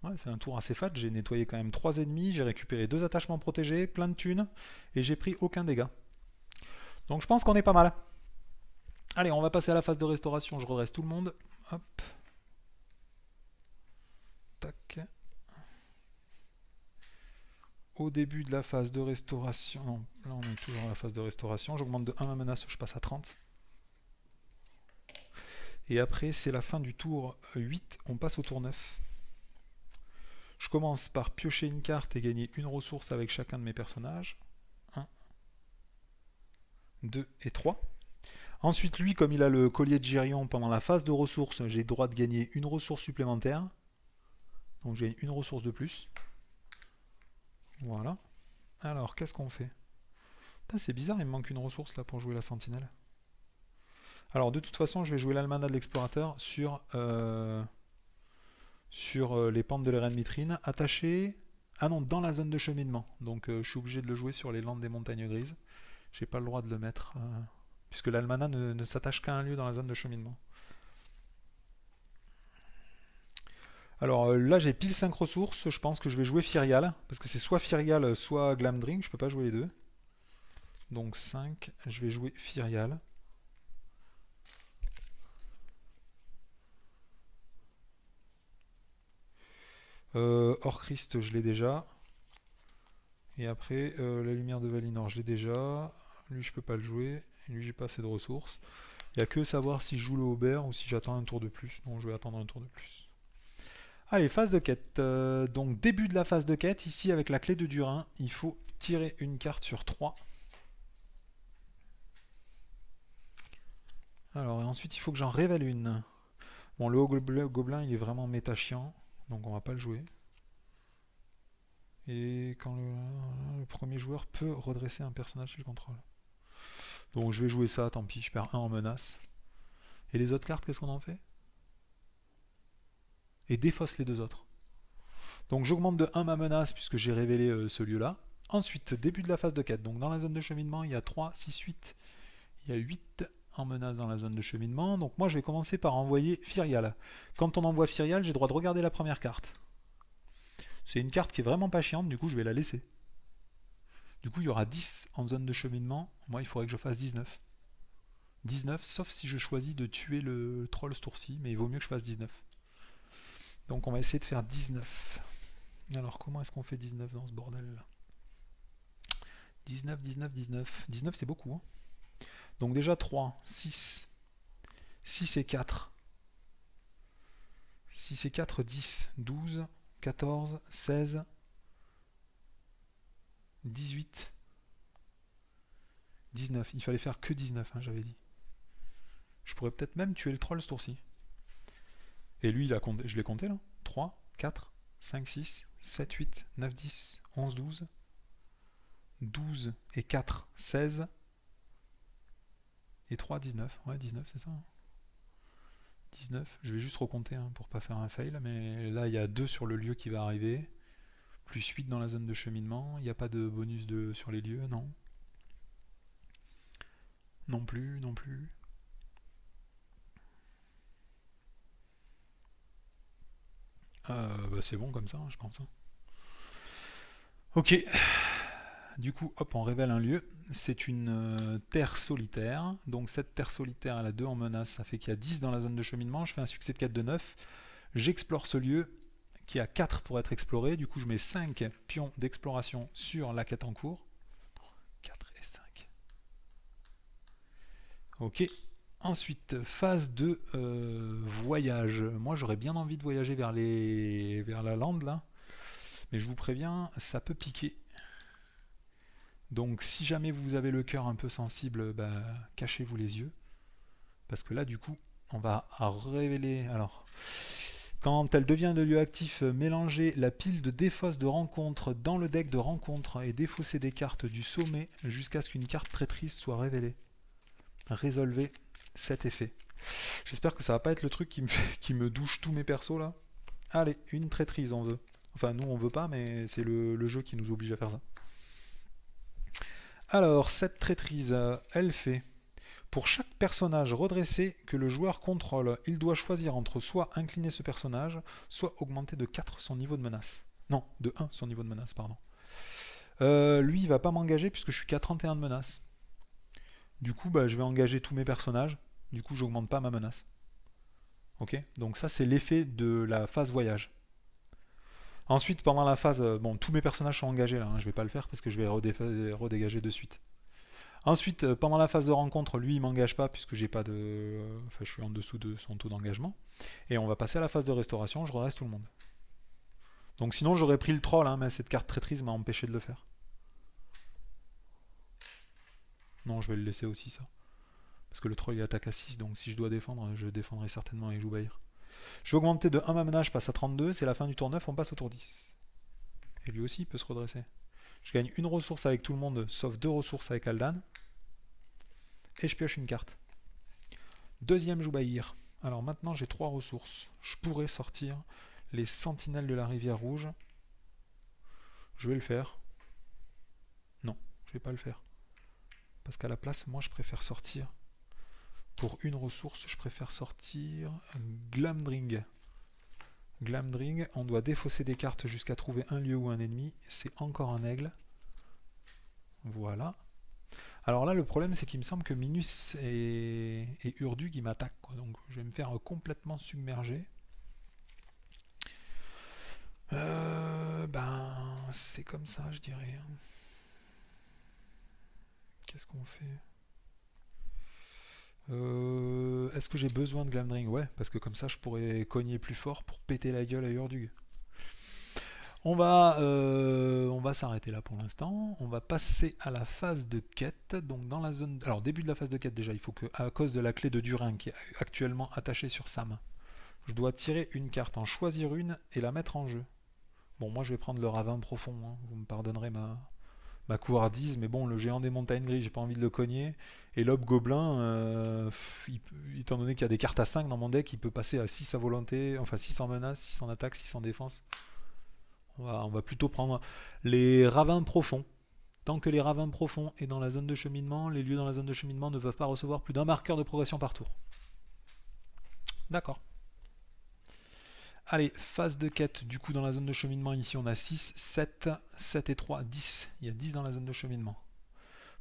S1: Ouais, c'est un tour assez fat. J'ai nettoyé quand même 3 ennemis, j'ai récupéré 2 attachements protégés, plein de thunes, et j'ai pris aucun dégât. Donc je pense qu'on est pas mal. Allez, on va passer à la phase de restauration. Je redresse tout le monde. Hop. Tac. Au début de la phase de restauration... Non, là on est toujours dans la phase de restauration. J'augmente de 1 ma menace, je passe à 30. Et après, c'est la fin du tour 8. On passe au tour 9. Je commence par piocher une carte et gagner une ressource avec chacun de mes personnages. 1, 2 et 3. Ensuite, lui, comme il a le collier de Girion, pendant la phase de ressources, j'ai le droit de gagner une ressource supplémentaire. Donc j'ai une ressource de plus. Voilà. Alors, qu'est-ce qu'on fait? C'est bizarre, il me manque une ressource là pour jouer la sentinelle. Alors, de toute façon, je vais jouer l'Almanach de l'explorateur sur les pentes de l'Eren Mitrine. Attaché... Ah non, dans la zone de cheminement. Donc, je suis obligé de le jouer sur les landes des montagnes grises. J'ai pas le droit de le mettre... puisque l'Almanach ne s'attache qu'à un lieu dans la zone de cheminement. Alors là j'ai pile 5 ressources, je pense que je vais jouer Fyrial, parce que c'est soit Fyrial, soit Glamdring, je peux pas jouer les deux. Donc 5, je vais jouer Fyrial. Orchrist, je l'ai déjà. Et après, la lumière de Valinor, je l'ai déjà. Lui, je peux pas le jouer. Lui, j'ai pas assez de ressources. Il n'y a que savoir si je joue le Aubert ou si j'attends un tour de plus. Donc, je vais attendre un tour de plus. Allez, phase de quête. Donc, début de la phase de quête. Ici, avec la clé de Durin, il faut tirer une carte sur 3. Alors, et ensuite, il faut que j'en révèle une. Bon, le gobelin, il est vraiment méta chiant. Donc, on va pas le jouer. Et quand le premier joueur peut redresser un personnage qu'il contrôle. Donc je vais jouer ça, tant pis, je perds 1 en menace. Et les autres cartes, qu'est-ce qu'on en fait? Et défausse les deux autres. Donc j'augmente de 1 ma menace puisque j'ai révélé ce lieu-là. Ensuite, début de la phase de quête. Donc dans la zone de cheminement, il y a 3, 6, 8. Il y a 8 en menace dans la zone de cheminement. Donc moi je vais commencer par envoyer Fyrial. Quand on envoie Fyrial, j'ai le droit de regarder la première carte. C'est une carte qui est vraiment pas chiante, du coup je vais la laisser. Du coup il y aura 10 en zone de cheminement. Moi il faudrait que je fasse 19. 19, sauf si je choisis de tuer le troll ce tour-ci, mais il vaut mieux que je fasse 19. Donc on va essayer de faire 19. Alors comment est-ce qu'on fait 19 dans ce bordel là? 19, 19, 19. 19 c'est beaucoup. Hein. Donc déjà 3, 6. 6 et 4. 6 et 4, 10, 12, 14, 16, 18, 19. Il fallait faire que 19, hein, j'avais dit. Je pourrais peut-être même tuer le troll ce tour-ci. Et lui, il a compté, je l'ai compté là. 3, 4, 5, 6, 7, 8, 9, 10, 11, 12. 12 et 4, 16. Et 3, 19. Ouais, 19, c'est ça. 19. Je vais juste recompter hein, pour pas faire un fail. Mais là, il y a 2 sur le lieu qui va arriver. Plus 8 dans la zone de cheminement. Il n'y a pas de bonus sur les lieux, non. Non plus, non plus. Bah c'est bon comme ça, hein, je pense. Hein. Ok. Du coup, hop, on révèle un lieu. C'est une terre solitaire. Donc cette terre solitaire, elle a 2 en menace. Ça fait qu'il y a 10 dans la zone de cheminement. Je fais un succès de 4 de 9. J'explore ce lieu qui a 4 pour être exploré. Du coup, je mets 5 pions d'exploration sur la quête en cours. 4 et 5. Ok. Ensuite, phase de voyage. Moi, j'aurais bien envie de voyager vers la lande, là. Mais je vous préviens, ça peut piquer. Donc, si jamais vous avez le cœur un peu sensible, bah, cachez-vous les yeux. Parce que là, du coup, on va révéler... Alors, quand elle devient de lieu actif, mélangez la pile de défausse de rencontre dans le deck de rencontre et défaussez des cartes du sommet jusqu'à ce qu'une carte traîtrise soit révélée. Résolvez cet effet. J'espère que ça va pas être le truc qui me douche tous mes persos là. Allez, une traîtrise on veut. Enfin nous on veut pas mais c'est le jeu qui nous oblige à faire ça. Alors cette traîtrise, elle fait pour chaque personnage redressé que le joueur contrôle, il doit choisir entre soit incliner ce personnage, soit augmenter de 4 son niveau de menace. Non, de 1 son niveau de menace, pardon. Lui il va pas m'engager puisque je suis qu'à 31 de menace. Du coup bah, je vais engager tous mes personnages. Du coup, j'augmente pas ma menace. Ok. Donc ça, c'est l'effet de la phase voyage. Ensuite, pendant la phase... Bon, tous mes personnages sont engagés là. Hein, je vais pas le faire parce que je vais redégager de suite. Ensuite, pendant la phase de rencontre, lui, il m'engage pas puisque j'ai pas de... Enfin, je suis en dessous de son taux d'engagement. Et on va passer à la phase de restauration. Je redresse tout le monde. Donc sinon, j'aurais pris le troll, hein, mais cette carte traîtrise m'a empêché de le faire. Non, je vais le laisser aussi, ça. Parce que le troll il attaque à 6, donc si je dois défendre, je défendrai certainement avec Joubaïr. Je vais augmenter de 1 ma menace, je passe à 32, c'est la fin du tour 9, on passe au tour 10. Et lui aussi il peut se redresser. Je gagne une ressource avec tout le monde, sauf 2 ressources avec Aldan. Et je pioche une carte. Deuxième Joubaïr. Alors maintenant j'ai 3 ressources. Je pourrais sortir les sentinelles de la rivière rouge. Je vais le faire. Non, je vais pas le faire. Parce qu'à la place, moi je préfère sortir... Pour une ressource, je préfère sortir Glamdring. Glamdring, on doit défausser des cartes jusqu'à trouver un lieu ou un ennemi. C'est encore un aigle. Voilà. Alors là, le problème, c'est qu'il me semble que Minus et Urdug, ils m'attaquent. Donc je vais me faire complètement submerger. Ben, c'est comme ça, je dirais. Qu'est-ce qu'on fait? Est-ce que j'ai besoin de Glamdring? Ouais, parce que comme ça, je pourrais cogner plus fort pour péter la gueule à Urdug. On va s'arrêter là pour l'instant. On va passer à la phase de quête. Donc dans la zone... Alors début de la phase de quête déjà, il faut que, à cause de la clé de Durin qui est actuellement attachée sur Sam, je dois tirer une carte, en choisir une et la mettre en jeu. Bon, moi je vais prendre le ravin profond, hein. Vous me pardonnerez ma couardise, mais bon, le géant des montagnes grises, j'ai pas envie de le cogner. Et l'aube gobelin, étant donné qu'il y a des cartes à 5 dans mon deck, il peut passer à 6 à volonté, enfin 6 en menace, 6 en attaque, 6 en défense. On va plutôt prendre les ravins profonds. Tant que les ravins profonds est dans la zone de cheminement, les lieux dans la zone de cheminement ne peuvent pas recevoir plus d'un marqueur de progression par tour. D'accord. Allez, phase de quête, du coup dans la zone de cheminement, ici on a 6, 7, 7 et 3, 10. Il y a 10 dans la zone de cheminement.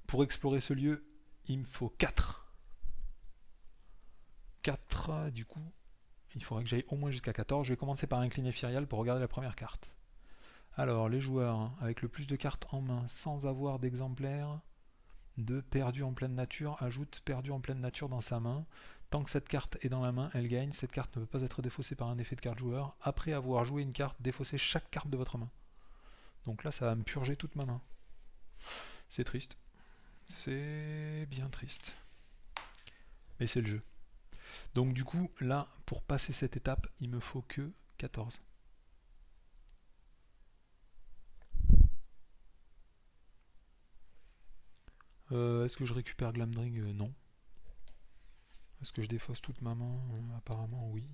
S1: Pour explorer ce lieu, il me faut 4. 4, du coup, il faudrait que j'aille au moins jusqu'à 14. Je vais commencer par incliner Firial pour regarder la première carte. Alors, les joueurs avec le plus de cartes en main sans avoir d'exemplaire de perdu en pleine nature, ajoute perdu en pleine nature dans sa main. Tant que cette carte est dans la main, elle gagne. Cette carte ne peut pas être défaussée par un effet de carte joueur. Après avoir joué une carte, défaussez chaque carte de votre main. Donc là, ça va me purger toute ma main. C'est triste. C'est bien triste. Mais c'est le jeu. Donc du coup, là, pour passer cette étape, il me faut que 14. Est-ce que je récupère Glamdring? Non. Est-ce que je défausse toute ma main? Apparemment oui.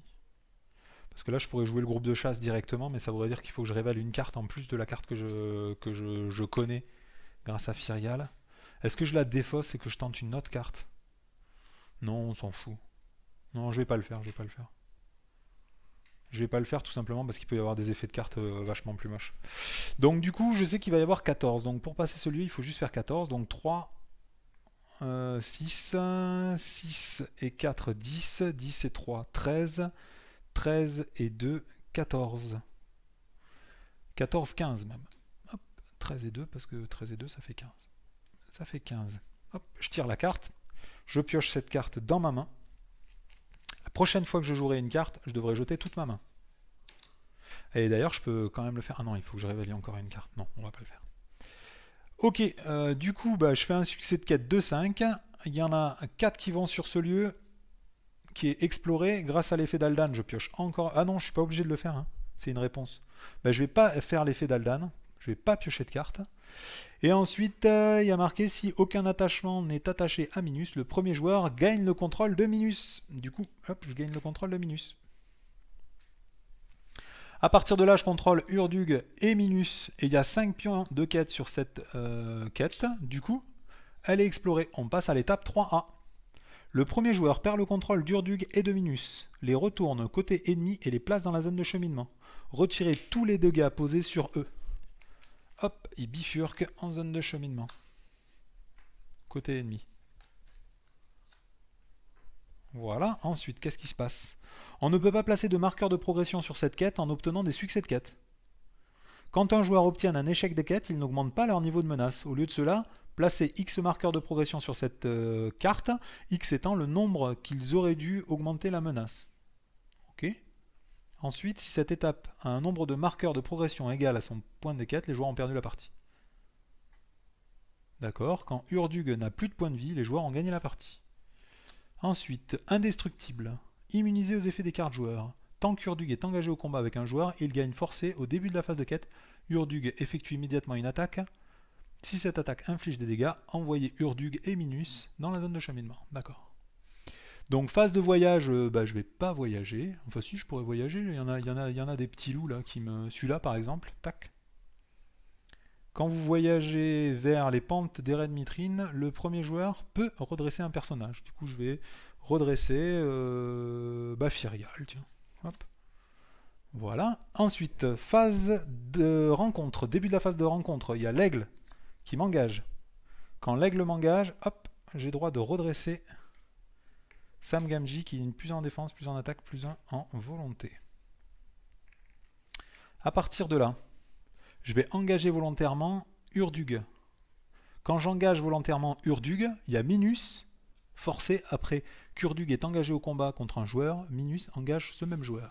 S1: Parce que là je pourrais jouer le groupe de chasse directement, mais ça voudrait dire qu'il faut que je révèle une carte en plus de la carte que je connais grâce à Firial. Est-ce que je la défausse et que je tente une autre carte? Non, on s'en fout. Non, je vais pas le faire, je vais pas le faire. Je vais pas le faire tout simplement parce qu'il peut y avoir des effets de cartes vachement plus moches. Donc du coup, je sais qu'il va y avoir 14. Donc pour passer celui, il faut juste faire 14. Donc 3, 6, 6 et 4, 10, 10 et 3, 13, 13 et 2, 14. 14, 15 même. Hop, 13 et 2, parce que 13 et 2, ça fait 15. Ça fait 15. Hop, je tire la carte, je pioche cette carte dans ma main. La prochaine fois que je jouerai une carte, je devrais jeter toute ma main. Et d'ailleurs, je peux quand même le faire. Ah non, il faut que je révèle encore une carte. Non, on va pas le faire. Ok, du coup, bah, je fais un succès de quête de 5. Il y en a 4 qui vont sur ce lieu qui est exploré. Grâce à l'effet d'Aldan, je pioche encore... Ah non, je suis pas obligé de le faire. Hein. C'est une réponse. Bah, je vais pas faire l'effet d'Aldan. Je vais pas piocher de carte. Et ensuite, il y a marqué si aucun attachement n'est attaché à Minus, le premier joueur gagne le contrôle de Minus. Du coup, hop, je gagne le contrôle de Minus. À partir de là, je contrôle Urdug et Minus. Et il y a 5 pions de quête sur cette quête. Du coup, elle est explorée. On passe à l'étape 3A. Le premier joueur perd le contrôle d'Urdug et de Minus. Les retourne côté ennemi et les place dans la zone de cheminement. Retirez tous les dégâts posés sur eux. Hop, il bifurque en zone de cheminement. Côté ennemi. Voilà, ensuite, qu'est-ce qui se passe? On ne peut pas placer de marqueur de progression sur cette quête en obtenant des succès de quête. Quand un joueur obtient un échec de quête, il n'augmente pas leur niveau de menace. Au lieu de cela, placez X marqueurs de progression sur cette carte, X étant le nombre qu'ils auraient dû augmenter la menace. Ok. Ensuite, si cette étape a un nombre de marqueurs de progression égal à son point de quête, les joueurs ont perdu la partie. D'accord. Quand Urdug n'a plus de points de vie, les joueurs ont gagné la partie. Ensuite, indestructible. Immunisé aux effets des cartes joueurs. Tant qu'Urdug est engagé au combat avec un joueur, il gagne forcé au début de la phase de quête. Urdug effectue immédiatement une attaque. Si cette attaque inflige des dégâts, envoyez Urdug et Minus dans la zone de cheminement. D'accord. Donc phase de voyage, je vais pas voyager. Enfin si, je pourrais voyager. Il y en a des petits loups là qui me... Celui-là par exemple, tac. Quand vous voyagez vers les pentes des raies de Mitrine, le premier joueur peut redresser un personnage. Du coup, je vais redresser Firial, tiens. Hop. Voilà. Ensuite, phase de rencontre. Début de la phase de rencontre, il y a l'aigle qui m'engage. Quand l'aigle m'engage, hop, j'ai droit de redresser Sam Gamgee qui est plus en défense, plus en attaque, plus 1 en volonté. À partir de là, je vais engager volontairement Urdug. Quand j'engage volontairement Urdug, il y a Minus forcé après qu'Urdug est engagé au combat contre un joueur, Minus engage ce même joueur.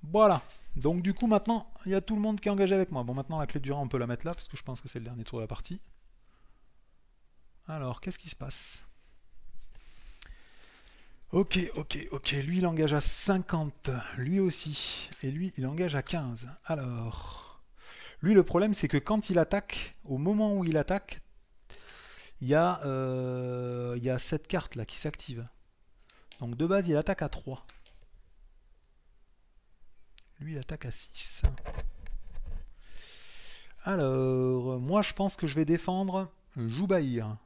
S1: Voilà. Donc du coup maintenant, il y a tout le monde qui est engagé avec moi. Bon, maintenant la clé du rang, on peut la mettre là, parce que je pense que c'est le dernier tour de la partie. Alors, qu'est-ce qui se passe? Ok. Lui, il engage à 50. Lui aussi. Et lui, il engage à 15. Alors... Lui, le problème, c'est que quand il attaque, au moment où il attaque, il y a cette carte là qui s'active. Donc de base, il attaque à 3. Lui, il attaque à 6. Alors, moi, je pense que je vais défendre Joubaïr.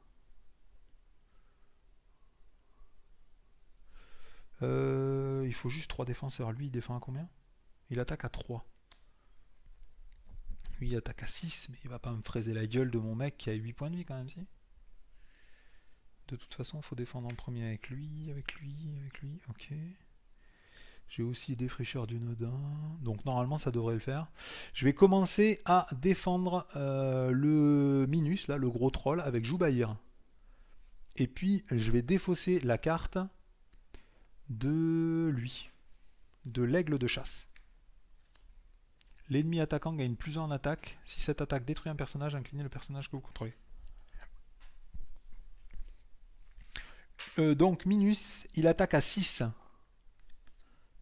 S1: Il faut juste 3 défenseurs. Lui, il défend à combien? Il attaque à 3. Lui, il attaque à 6, mais il va pas me fraiser la gueule de mon mec qui a 8 points de vie quand même, si. De toute façon, il faut défendre en premier avec lui. Ok. J'ai aussi des fraîcheurs du Nodin. Donc normalement, ça devrait le faire. Je vais commencer à défendre le Minus, là, le gros troll, avec Joubaïr. Et puis, je vais défausser la carte de lui, de l'aigle de chasse. L'ennemi attaquant gagne plus 1 en attaque. Si cette attaque détruit un personnage, inclinez le personnage que vous contrôlez. Donc Minus, il attaque à 6.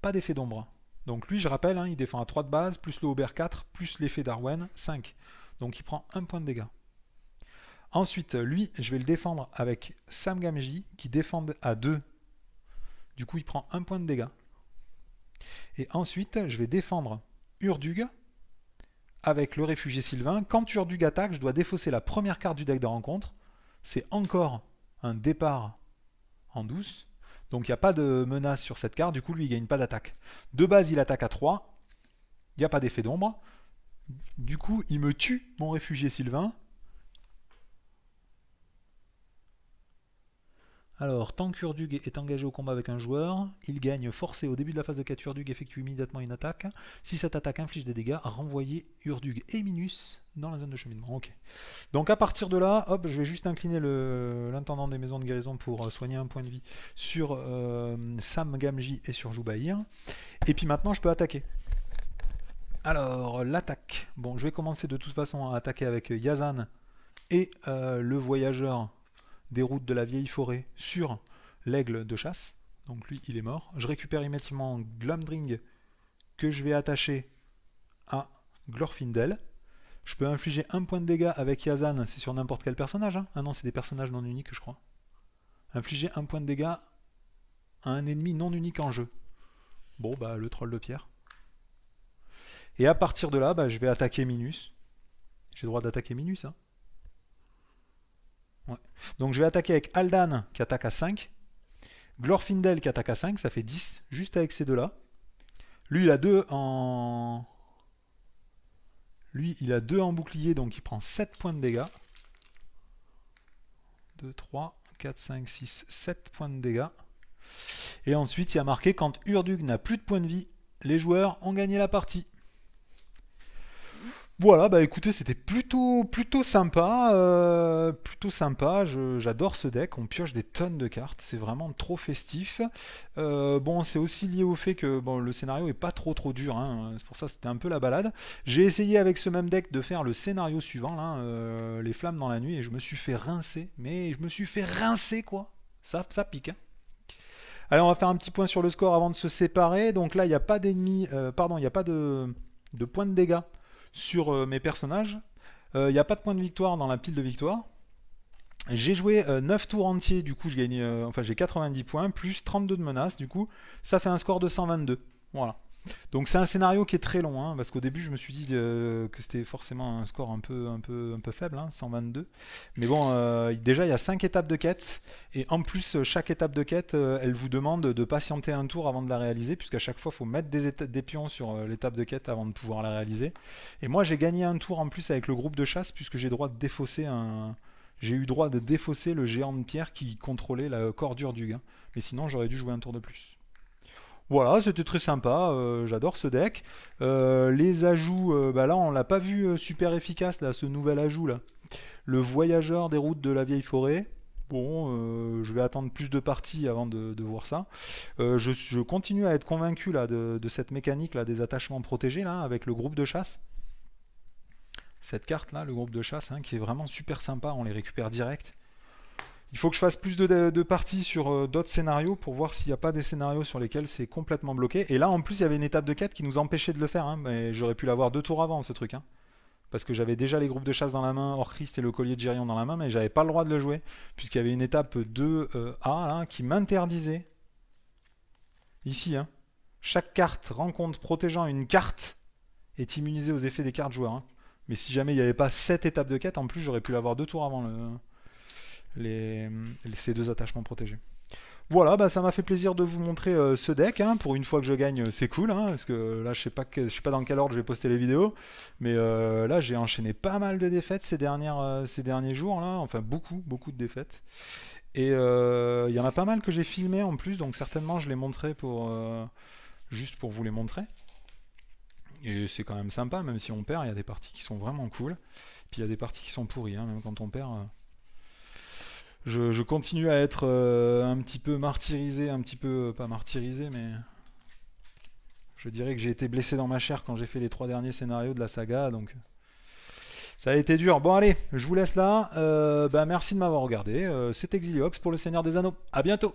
S1: Pas d'effet d'ombre. Donc lui, je rappelle, hein, il défend à 3 de base, plus le Aubert 4, plus l'effet d'Arwen, 5. Donc il prend 1 point de dégâts. Ensuite, lui, je vais le défendre avec Sam Gamgee, qui défend à 2. Du coup, il prend 1 point de dégâts. Et ensuite, je vais défendre Urdug avec le réfugié Sylvain. Quand Urdug attaque, je dois défausser la première carte du deck de rencontre. C'est encore un départ en douce. Donc il n'y a pas de menace sur cette carte. Du coup, lui, il ne gagne pas d'attaque. De base, il attaque à 3. Il n'y a pas d'effet d'ombre. Du coup, il me tue, mon réfugié Sylvain. Alors, tant qu'Urdug est engagé au combat avec un joueur, il gagne forcé au début de la phase de 4. Urdug effectue immédiatement une attaque. Si cette attaque inflige des dégâts, renvoyez Urdug et Minus dans la zone de cheminement. Ok. Donc à partir de là, hop, je vais juste incliner l'intendant des maisons de guérison pour soigner 1 point de vie sur Sam Gamgee et sur Joubaïr. Et puis maintenant, je peux attaquer. Alors, l'attaque. Bon, je vais commencer de toute façon à attaquer avec Yazan et le voyageur des routes de la vieille forêt sur l'aigle de chasse. Donc lui, il est mort. Je récupère immédiatement Glamdring que je vais attacher à Glorfindel. Je peux infliger 1 point de dégâts avec Yazan, c'est sur n'importe quel personnage. Hein. Ah non, c'est des personnages non uniques, je crois. Infliger 1 point de dégâts à un ennemi non unique en jeu. Bon, bah le troll de pierre. Et à partir de là, bah, je vais attaquer Minus. J'ai le droit d'attaquer Minus, hein. Ouais. Donc je vais attaquer avec Aldan qui attaque à 5. Glorfindel qui attaque à 5, ça fait 10, juste avec ces deux-là. Lui, il a 2 en... Lui, il a 2 en bouclier, donc il prend 7 points de dégâts. 2, 3, 4, 5, 6, 7 points de dégâts. Et ensuite, il y a marqué, quand Urdug n'a plus de points de vie, les joueurs ont gagné la partie. Voilà, bah écoutez, c'était plutôt sympa. J'adore ce deck, on pioche des tonnes de cartes, c'est vraiment trop festif. Bon, c'est aussi lié au fait que bon, le scénario est pas trop dur, hein. C'est pour ça que c'était un peu la balade. J'ai essayé avec ce même deck de faire le scénario suivant, là, les flammes dans la nuit, et je me suis fait rincer. Mais je me suis fait rincer, quoi. Ça pique, hein. Allez, on va faire un petit point sur le score avant de se séparer. Donc là, il n'y a pas d'ennemis, pardon, il n'y a pas de points de dégâts sur mes personnages. Il n'y a pas de point de victoire dans la pile de victoire. J'ai joué 9 tours entiers, du coup je gagne, enfin j'ai 90 points, plus 32 de menaces, du coup ça fait un score de 122. Voilà. Donc c'est un scénario qui est très long, hein, parce qu'au début je me suis dit que c'était forcément un score un peu faible, hein, 122. Mais bon, déjà il y a 5 étapes de quête, et en plus chaque étape de quête, elle vous demande de patienter un tour avant de la réaliser, puisqu'à chaque fois il faut mettre des pions sur l'étape de quête avant de pouvoir la réaliser. Et moi j'ai gagné un tour en plus avec le groupe de chasse, puisque j'ai droit de défausser J'ai eu droit de défausser le géant de pierre qui contrôlait la corps d'Urdug, hein. Mais sinon j'aurais dû jouer un tour de plus. Voilà, c'était très sympa, j'adore ce deck. Les ajouts, bah là on l'a pas vu super efficace, là, ce nouvel ajout là. Le voyageur des routes de la vieille forêt. Bon, je vais attendre plus de parties avant de voir ça. Je continue à être convaincu là, de cette mécanique là, des attachements protégés là, avec le groupe de chasse. Cette carte là, le groupe de chasse, hein, qui est vraiment super sympa, on les récupère direct. Il faut que je fasse plus de parties sur d'autres scénarios pour voir s'il n'y a pas des scénarios sur lesquels c'est complètement bloqué. Et là, en plus, il y avait une étape de quête qui nous empêchait de le faire. Hein, mais j'aurais pu l'avoir 2 tours avant, ce truc. Hein, parce que j'avais déjà les groupes de chasse dans la main, Orchrist et le collier de Girion dans la main, mais j'avais pas le droit de le jouer. Puisqu'il y avait une étape 2A là, qui m'interdisait. Ici, hein, chaque carte rencontre protégeant une carte est immunisée aux effets des cartes joueurs. Hein. Mais si jamais il n'y avait pas cette étape de quête, en plus, j'aurais pu l'avoir 2 tours avant ces 2 attachements protégés. Voilà, bah, ça m'a fait plaisir de vous montrer ce deck. Hein. Pour une fois que je gagne, c'est cool. Hein, parce que là, je sais pas dans quel ordre je vais poster les vidéos. Mais là, j'ai enchaîné pas mal de défaites ces derniers jours. Là. Enfin, beaucoup de défaites. Et il y en a pas mal que j'ai filmé en plus. Donc certainement, je les montrerai juste pour vous les montrer. Et c'est quand même sympa, même si on perd. Il y a des parties qui sont vraiment cool. Puis il y a des parties qui sont pourries. Hein, même quand on perd... Je continue à être un petit peu martyrisé, pas martyrisé, mais je dirais que j'ai été blessé dans ma chair quand j'ai fait les 3 derniers scénarios de la saga, donc ça a été dur. Bon allez, je vous laisse là, bah, merci de m'avoir regardé, c'était Xiliox pour le Seigneur des Anneaux, à bientôt.